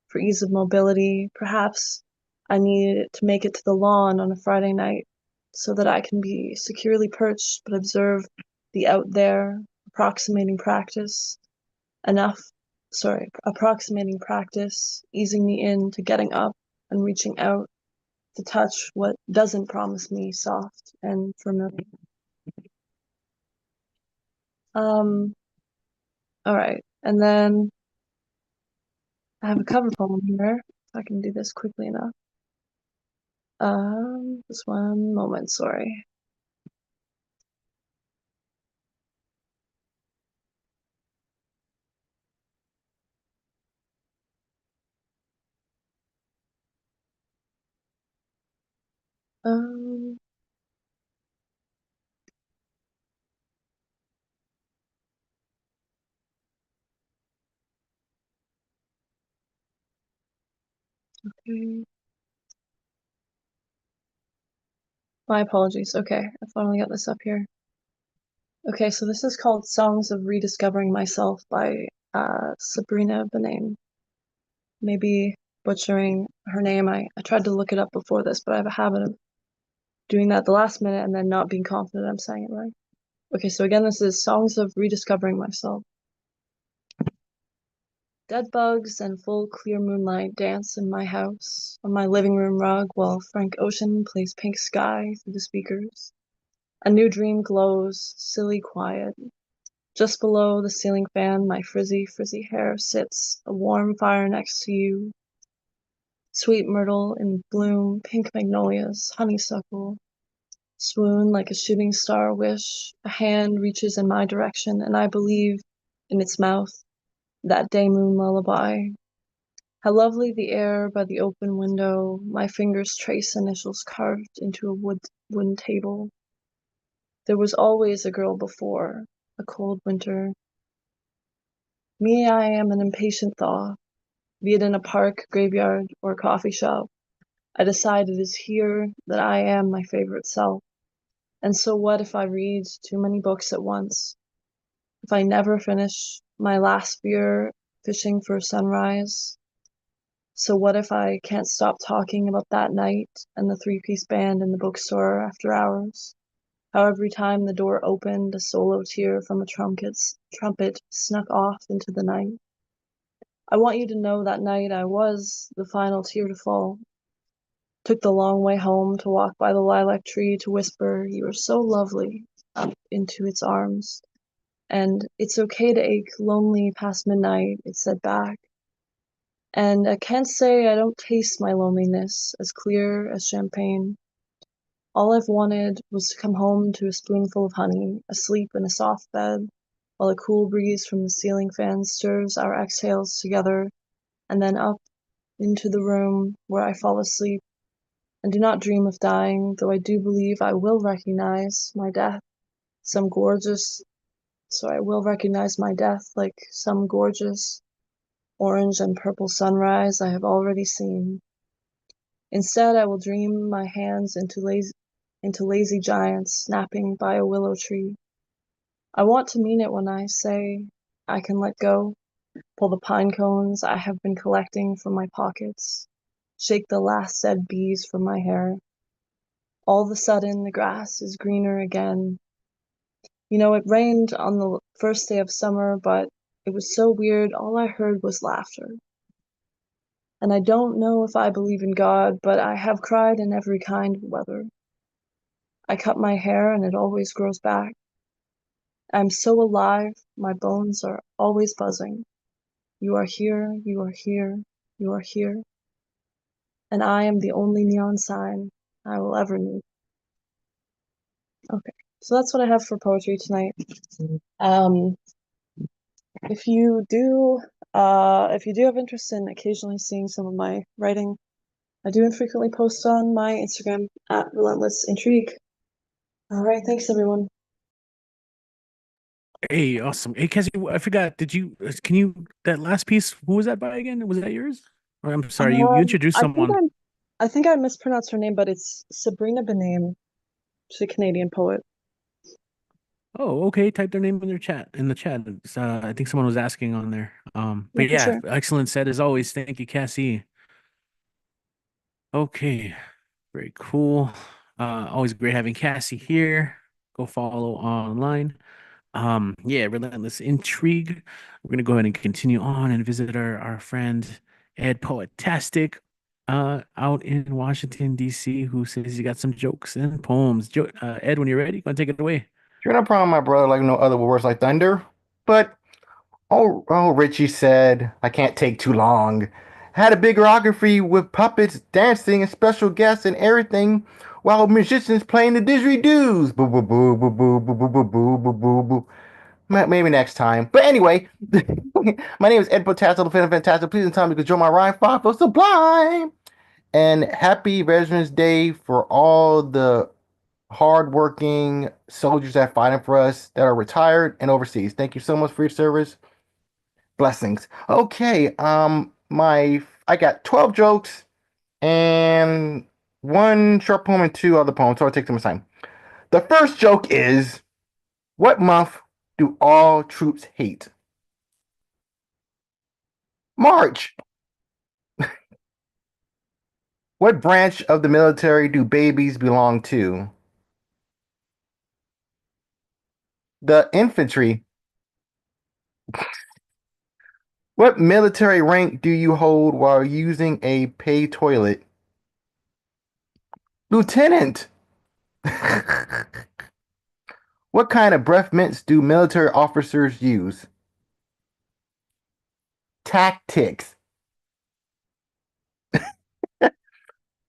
for ease of mobility. Perhaps I need it to make it to the lawn on a Friday night so that I can be securely perched but observe the out there, approximating practice, easing me into getting up and reaching out to touch what doesn't promise me soft and familiar. All right, and then I have a cover poem here, if I can do this quickly enough. Just one moment, sorry. Um, okay. My apologies. Okay, I finally got this up here. Okay, so this is called Songs of Rediscovering Myself by Sabrina Benaim. Maybe butchering her name. I tried to look it up before this, but I have a habit of doing that at the last minute and then not being confident I'm saying it right. Okay, so again, this is Songs of Rediscovering Myself. Dead bugs and full clear moonlight dance in my house on my living room rug while Frank Ocean plays Pink Sky through the speakers. A new dream glows, silly quiet. Just below the ceiling fan, my frizzy hair sits, a warm fire next to you. Sweet myrtle in bloom, pink magnolias, honeysuckle. Swoon like a shooting star wish. A hand reaches in my direction, and I believe in its mouth, that day moon lullaby. How lovely the air by the open window. My fingers trace initials carved into a wooden table. There was always a girl before, a cold winter. Me, I am an impatient thaw, be it in a park, graveyard, or coffee shop. I decide it is here that I am my favorite self. And so what if I read too many books at once? If I never finish my last beer fishing for sunrise? So what if I can't stop talking about that night and the three-piece band in the bookstore after hours? How every time the door opened, a solo tear from a trumpet snuck off into the night. I want you to know that night I was the final tear to fall. Took the long way home to walk by the lilac tree to whisper, "You are so lovely," up into its arms. And "It's okay to ache lonely past midnight," it said back. And I can't say I don't taste my loneliness as clear as champagne. All I've wanted was to come home to a spoonful of honey, asleep in a soft bed, while a cool breeze from the ceiling fan stirs our exhales together, and then up into the room where I fall asleep and do not dream of dying, though I do believe I will recognize my death, I will recognize my death like some gorgeous orange and purple sunrise I have already seen. Instead, I will dream my hands into lazy giants snapping by a willow tree. I want to mean it when I say I can let go, pull the pine cones I have been collecting from my pockets, shake the last dead bees from my hair. All of a sudden, the grass is greener again. You know, it rained on the first day of summer, but it was so weird, all I heard was laughter. And I don't know if I believe in God, but I have cried in every kind of weather. I cut my hair and it always grows back. I'm so alive, my bones are always buzzing. You are here, you are here, you are here. And I am the only neon sign I will ever need. Okay, so that's what I have for poetry tonight. If you do have interest in occasionally seeing some of my writing, I do infrequently post on my Instagram at Relentless Intrigue. All right, thanks everyone. Hey, awesome. Hey, Cassie, I forgot. Can you, that last piece, who was that by again? Was that yours? Or I'm sorry, you introduced someone. I think I mispronounced her name, but it's Sabrina Benaim. She's a Canadian poet. Oh, okay. Type their name in the chat. I think someone was asking on there. But yeah, sure. excellent set as always. Thank you, Cassie. Okay, very cool. Always great having Cassie here. Go follow online. Yeah, Relentless Intrigue. We're gonna go ahead and continue on and visit our friend Ed Poetastic out in Washington, DC, who says he got some jokes and poems. Ed, when you're ready, go and take it away. Sure, no problem, my brother. Like no other words like thunder. But Richie said, I can't take too long. Had a biography with puppets, dancing, and special guests and everything, while musicians playing the didgeridoos. Boo boo boo boo boo boo boo boo boo boo boo boo. Maybe next time. But anyway, my name is Ed Potasso, the Fantastic. Please tell me you could join my rhyme five for Sublime. And happy Veterans Day for all the hardworking soldiers that fighting for us that are retired and overseas. Thank you so much for your service. Blessings. Okay, I got 12 jokes and one short poem and two other poems, so I'll take some time. The first joke is, what month do all troops hate? March. What branch of the military do babies belong to? The infantry. What military rank do you hold while using a pay toilet? Lieutenant. What kind of breath mints do military officers use? Tactics.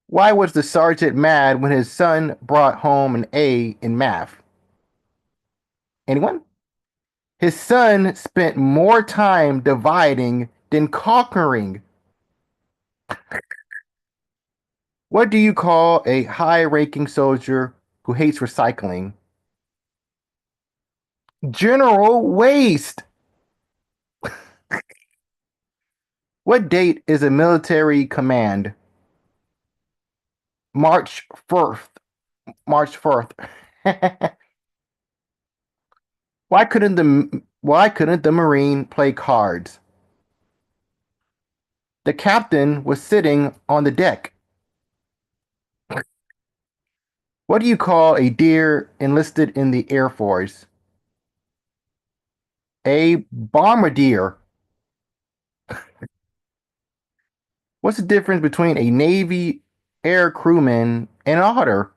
Why was the sergeant mad when his son brought home an A in math? Anyone? His son spent more time dividing than conquering. What do you call a high-ranking soldier who hates recycling? General Waste. What date is a military command? March 1st. March 4th. Why couldn't the Marine play cards? The captain was sitting on the deck. What do you call a deer enlisted in the Air Force? A bombardier. What's the difference between a Navy air crewman and an otter?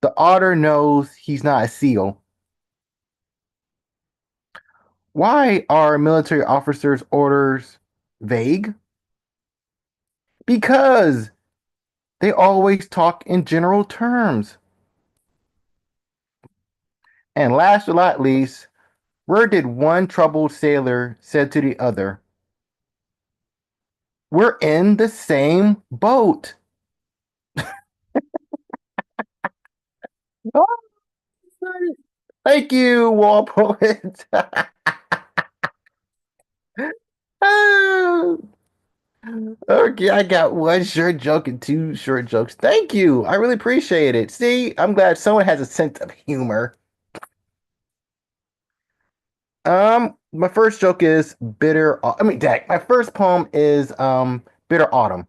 The otter knows he's not a seal. Why are military officers' orders vague? Because they always talk in general terms. And last but not least, where did one troubled sailor say to the other, "We're in the same boat"? Oh, thank you, wall poet. Oh, okay, I got one short joke and two short jokes. Thank you. I really appreciate it. See, I'm glad someone has a sense of humor. My first joke is bitter. Dak. My first poem is bitter autumn.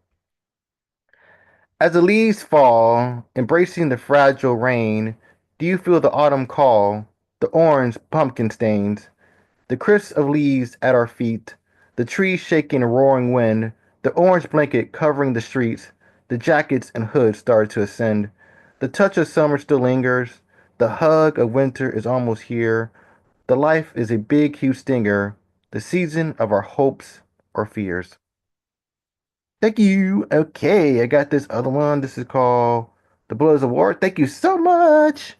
As the leaves fall, embracing the fragile rain, do you feel the autumn call? The orange pumpkin stains, the crisp of leaves at our feet, the trees shaking in a roaring wind, the orange blanket covering the streets, the jackets and hoods start to ascend. The touch of summer still lingers. The hug of winter is almost here. The life is a big, huge stinger, the season of our hopes or fears. Thank you. Okay, I got this other one. This is called The Blows of War. Thank you so much.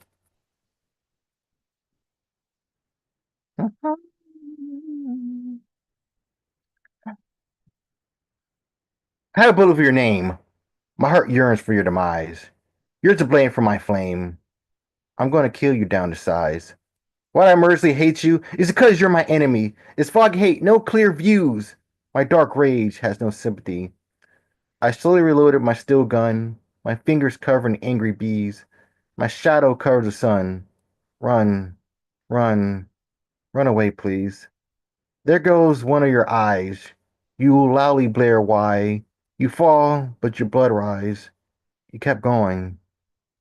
I had a bullet for your name. My heart yearns for your demise. You're to blame for my flame. I'm going to kill you down to size. Why I mercilessly hate you is because you're my enemy. It's foggy hate, no clear views. My dark rage has no sympathy. I slowly reloaded my steel gun, my fingers covered in angry bees. My shadow covers the sun. Run, run, run away, please. There goes one of your eyes. You loudly blare why. You fall, but your blood rise. You kept going.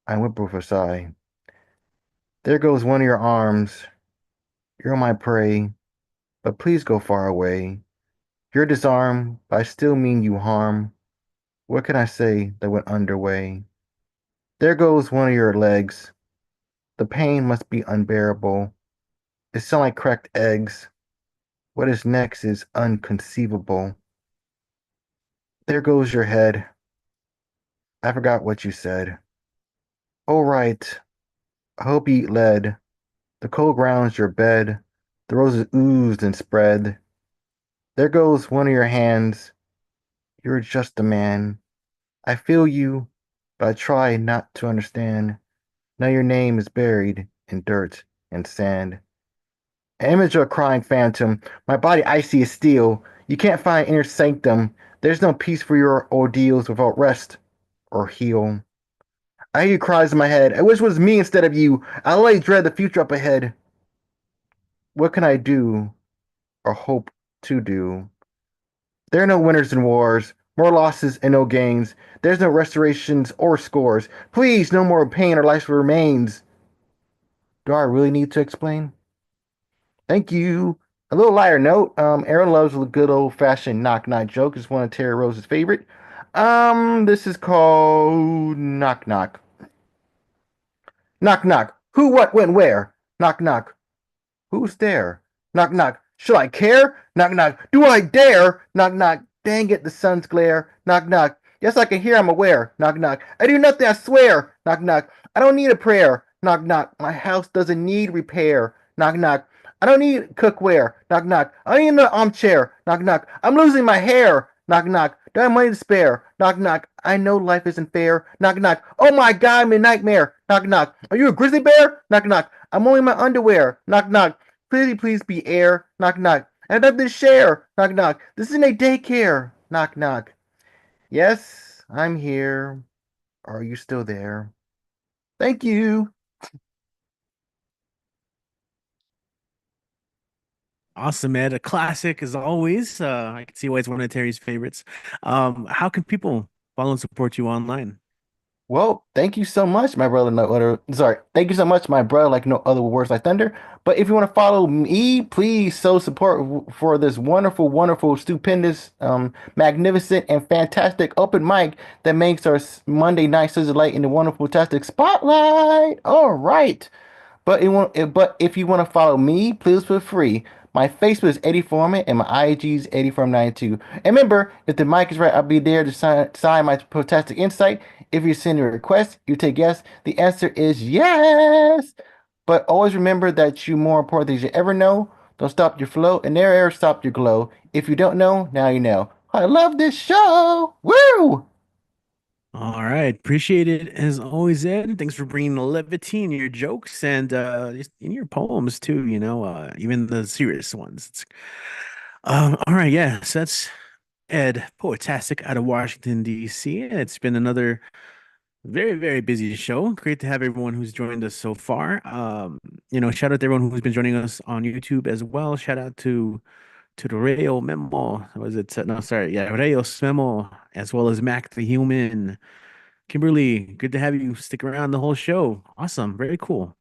I whimper with a sigh. There goes one of your arms. You're my prey, but please go far away. You're disarmed, but I still mean you harm. What can I say that went underway? There goes one of your legs. The pain must be unbearable. It sounds like cracked eggs. What is next is unconceivable. There goes your head. I forgot what you said. Oh, right. I hope you eat lead. The cold ground's your bed. The roses oozed and spread. There goes one of your hands. You're just a man. I feel you, but I try not to understand. Now your name is buried in dirt and sand. An image of a crying phantom. My body icy as steel. You can't find inner sanctum. There's no peace for your ordeals without rest or heal. I hear your cries in my head. I wish it was me instead of you. I lay dread the future up ahead. What can I do or hope to do? There are no winners in wars, more losses and no gains. There's no restorations or scores. Please, no more pain or life remains. Do I really need to explain? Thank you. A little lighter note. Aaron loves a good old fashioned knock knock joke. It's one of Terry Rose's favorite. This is called Knock Knock. Knock knock. Who, what, when, where? Knock knock. Who's there? Knock knock. Should I care? Knock knock. Do I dare? Knock knock. Dang it, the sun's glare. Knock knock. Yes, I can hear, I'm aware. Knock knock. I do nothing, I swear. Knock knock. I don't need a prayer. Knock knock. My house doesn't need repair. Knock knock. I don't need cookware. Knock knock. I don't need an armchair. Knock knock. I'm losing my hair. Knock knock. Do I have money to spare? Knock knock. I know life isn't fair. Knock knock. Oh my god, I'm a nightmare. Knock knock. Are you a grizzly bear? Knock knock. I'm only in my underwear. Knock knock. Pretty please be air. Knock knock. I have nothing to share. Knock knock. This isn't a daycare. Knock knock. Yes, I'm here. Are you still there? Thank you. Awesome, Ed. A classic as always. I can see why it's one of Terry's favorites. How can people follow and support you online? Well, thank you so much, my brother. No other, sorry. Thank you so much, my brother. Like no other words like thunder. But if you want to follow me, please show support for this wonderful, wonderful, stupendous, magnificent, and fantastic open mic that makes our Monday night sizzle light in the wonderful, fantastic spotlight. All right. But if you want to follow me, please feel free. My Facebook is Eddie Foreman and my IG is Eddie Foreman 92. And remember, if the mic is right, I'll be there to sign my fantastic insight. If you send a request, you take yes. The answer is yes. But always remember that you more important than you ever know. Don't stop your flow and never stop your glow. If you don't know, now you know. I love this show. Woo! All right, appreciate it as always, Ed. Thanks for bringing the levity in your jokes and just in your poems too. Even the serious ones. All right, yeah. So that's Ed Poetastic out of Washington D.C. It's been another very, very busy show. Great to have everyone who's joined us so far. Shout out to everyone who's been joining us on YouTube as well. Shout out to the Rayo Memo. Was it? No, sorry. Yeah, Rayos Memo, as well as Mac the Human. Kimberly, good to have you stick around the whole show. Awesome. Very cool.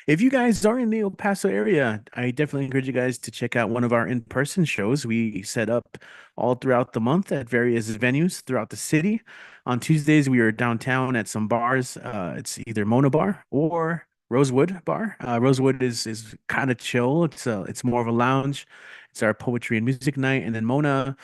If you guys are in the El Paso area, I definitely encourage you guys to check out one of our in-person shows we set up all throughout the month at various venues throughout the city. On Tuesdays, we are downtown at some bars. It's either Mona Bar or Rosewood Bar. Rosewood is kind of chill. It's more of a lounge. It's our poetry and music night, and then Mona,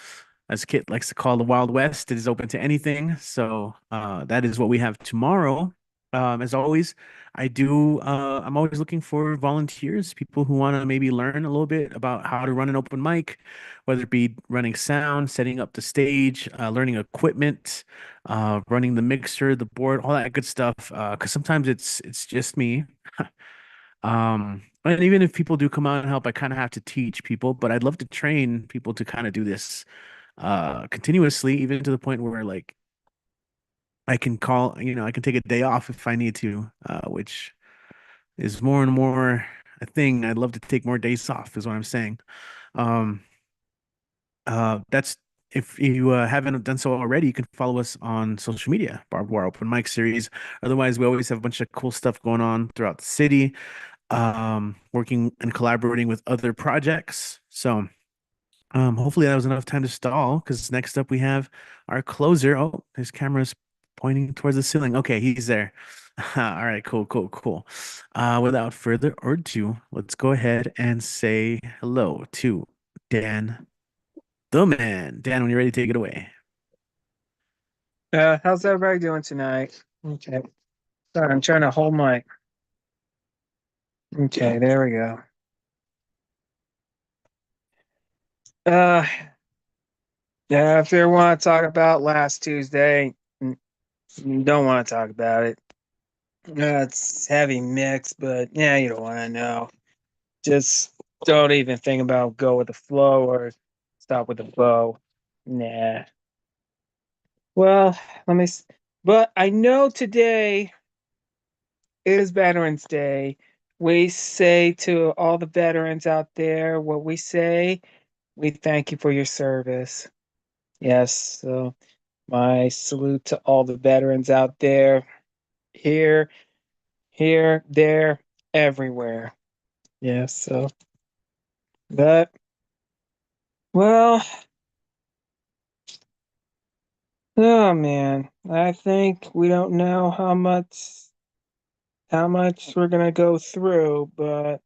as Kit likes to call the Wild West, it is open to anything. So that is what we have tomorrow. As always, I'm always looking for volunteers, people who want to maybe learn a little bit about how to run an open mic, whether it be running sound, setting up the stage, learning equipment, running the mixer, the board, all that good stuff. Because sometimes it's just me. And even if people do come out and help, I kind of have to teach people, but I'd love to train people to kind of do this continuously, even to the point where like I can I can take a day off if I need to, which is more and more a thing. I'd love to take more days off, is what I'm saying. Um, that's if you haven't done so already, you can follow us on social media, Barbed Wire Open Mic Series. Otherwise, we always have a bunch of cool stuff going on throughout the city, working and collaborating with other projects. So hopefully that was enough time to stall because next up we have our closer. Oh, his camera's pointing towards the ceiling. Okay, he's there. All right, cool, cool, cool. Without further ado, let's go ahead and say hello to Dan the man. Dan, when you're ready, take it away. How's everybody doing tonight? Okay. Sorry, I'm trying to hold my. Okay, there we go. Uh, yeah, if you want to talk about last Tuesday, you don't want to talk about it. It's heavy mix, but yeah, you don't want to know. Just don't even think about go with the flow or stop with the flow. Nah. Well, but I know today is Veterans Day. We say to all the veterans out there what we say. We thank you for your service. Yes, so my salute to all the veterans out there, here, there, everywhere. Yes, so but well, oh man, I think we don't know how much we're gonna go through, but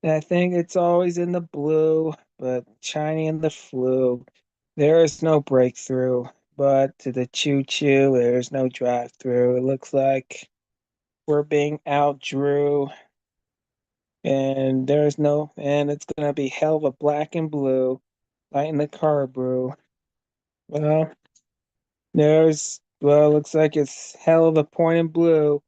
I think it's always in the blue, but shiny in the flu. There is no breakthrough, but to the choo-choo, there's no drive-through. It looks like we're being outdrew, and it's gonna be hell of a black and blue, light in the car brew. Well, it looks like it's hell of a point in blue,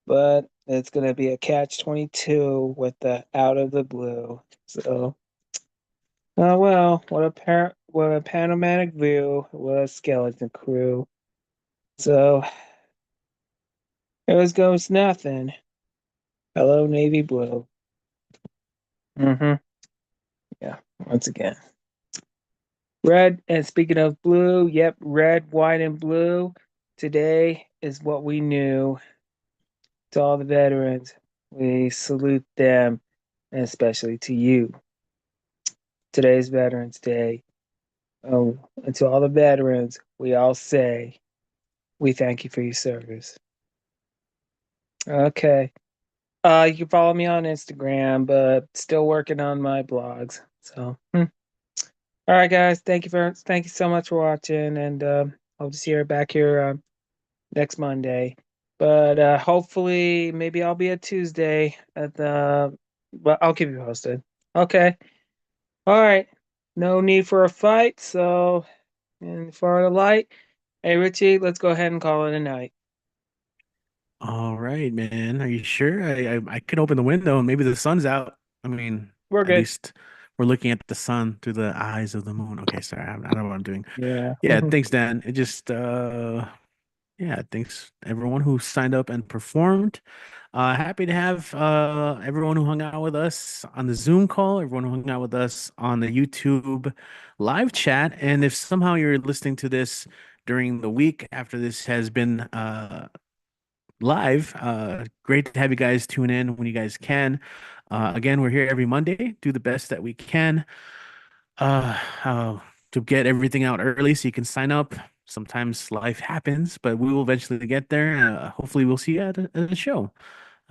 but it's gonna be a catch-22 with the out of the blue. So. Oh well, what a panoramic view, what a skeleton crew. So there goes nothing. Hello, navy blue. Mm-hmm. Yeah, once again. Red, and speaking of blue, yep, red, white, and blue. Today is what we knew. To all the veterans, we salute them, and especially to you. Today's Veterans Day. Oh, and to all the veterans, we all say, we thank you for your service. Okay. You can follow me on Instagram, but still working on my blogs. So, all right, guys. Thank you so much for watching, and I'll just see you back here next Monday. But hopefully, maybe I'll be at Tuesday at the. But I'll keep you posted. Okay. All right. No need for a fight. So, and for the light, hey Richie, let's go ahead and call it a night. All right, man. Are you sure? I could open the window and maybe the sun's out. I mean, We're at good. least we're looking at the sun through the eyes of the moon. Okay, sorry. I don't know what I'm doing. Yeah. Yeah, thanks, Dan. It just yeah, thanks everyone who signed up and performed. Happy to have everyone who hung out with us on the Zoom call, everyone who hung out with us on the YouTube live chat. And if somehow you're listening to this during the week after this has been live. Great to have you guys tune in when you guys can. Again, we're here every Monday. Do the best that we can uh, uh, to get everything out early so you can sign up. Sometimes life happens, but we will eventually get there. Hopefully, we'll see you at the show.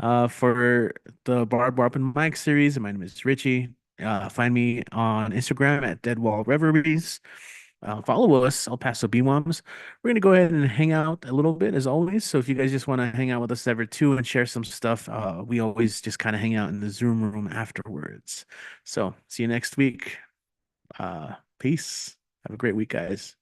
For the Barbed Open Mic series, my name is Richie. Find me on Instagram at Deadwall Reveries. Follow us, El Paso BWOMS. We're gonna go ahead and hang out a little bit as always. So if you guys just want to hang out with us ever too and share some stuff, we always just kind of hang out in the Zoom room afterwards. So see you next week. Peace. Have a great week, guys.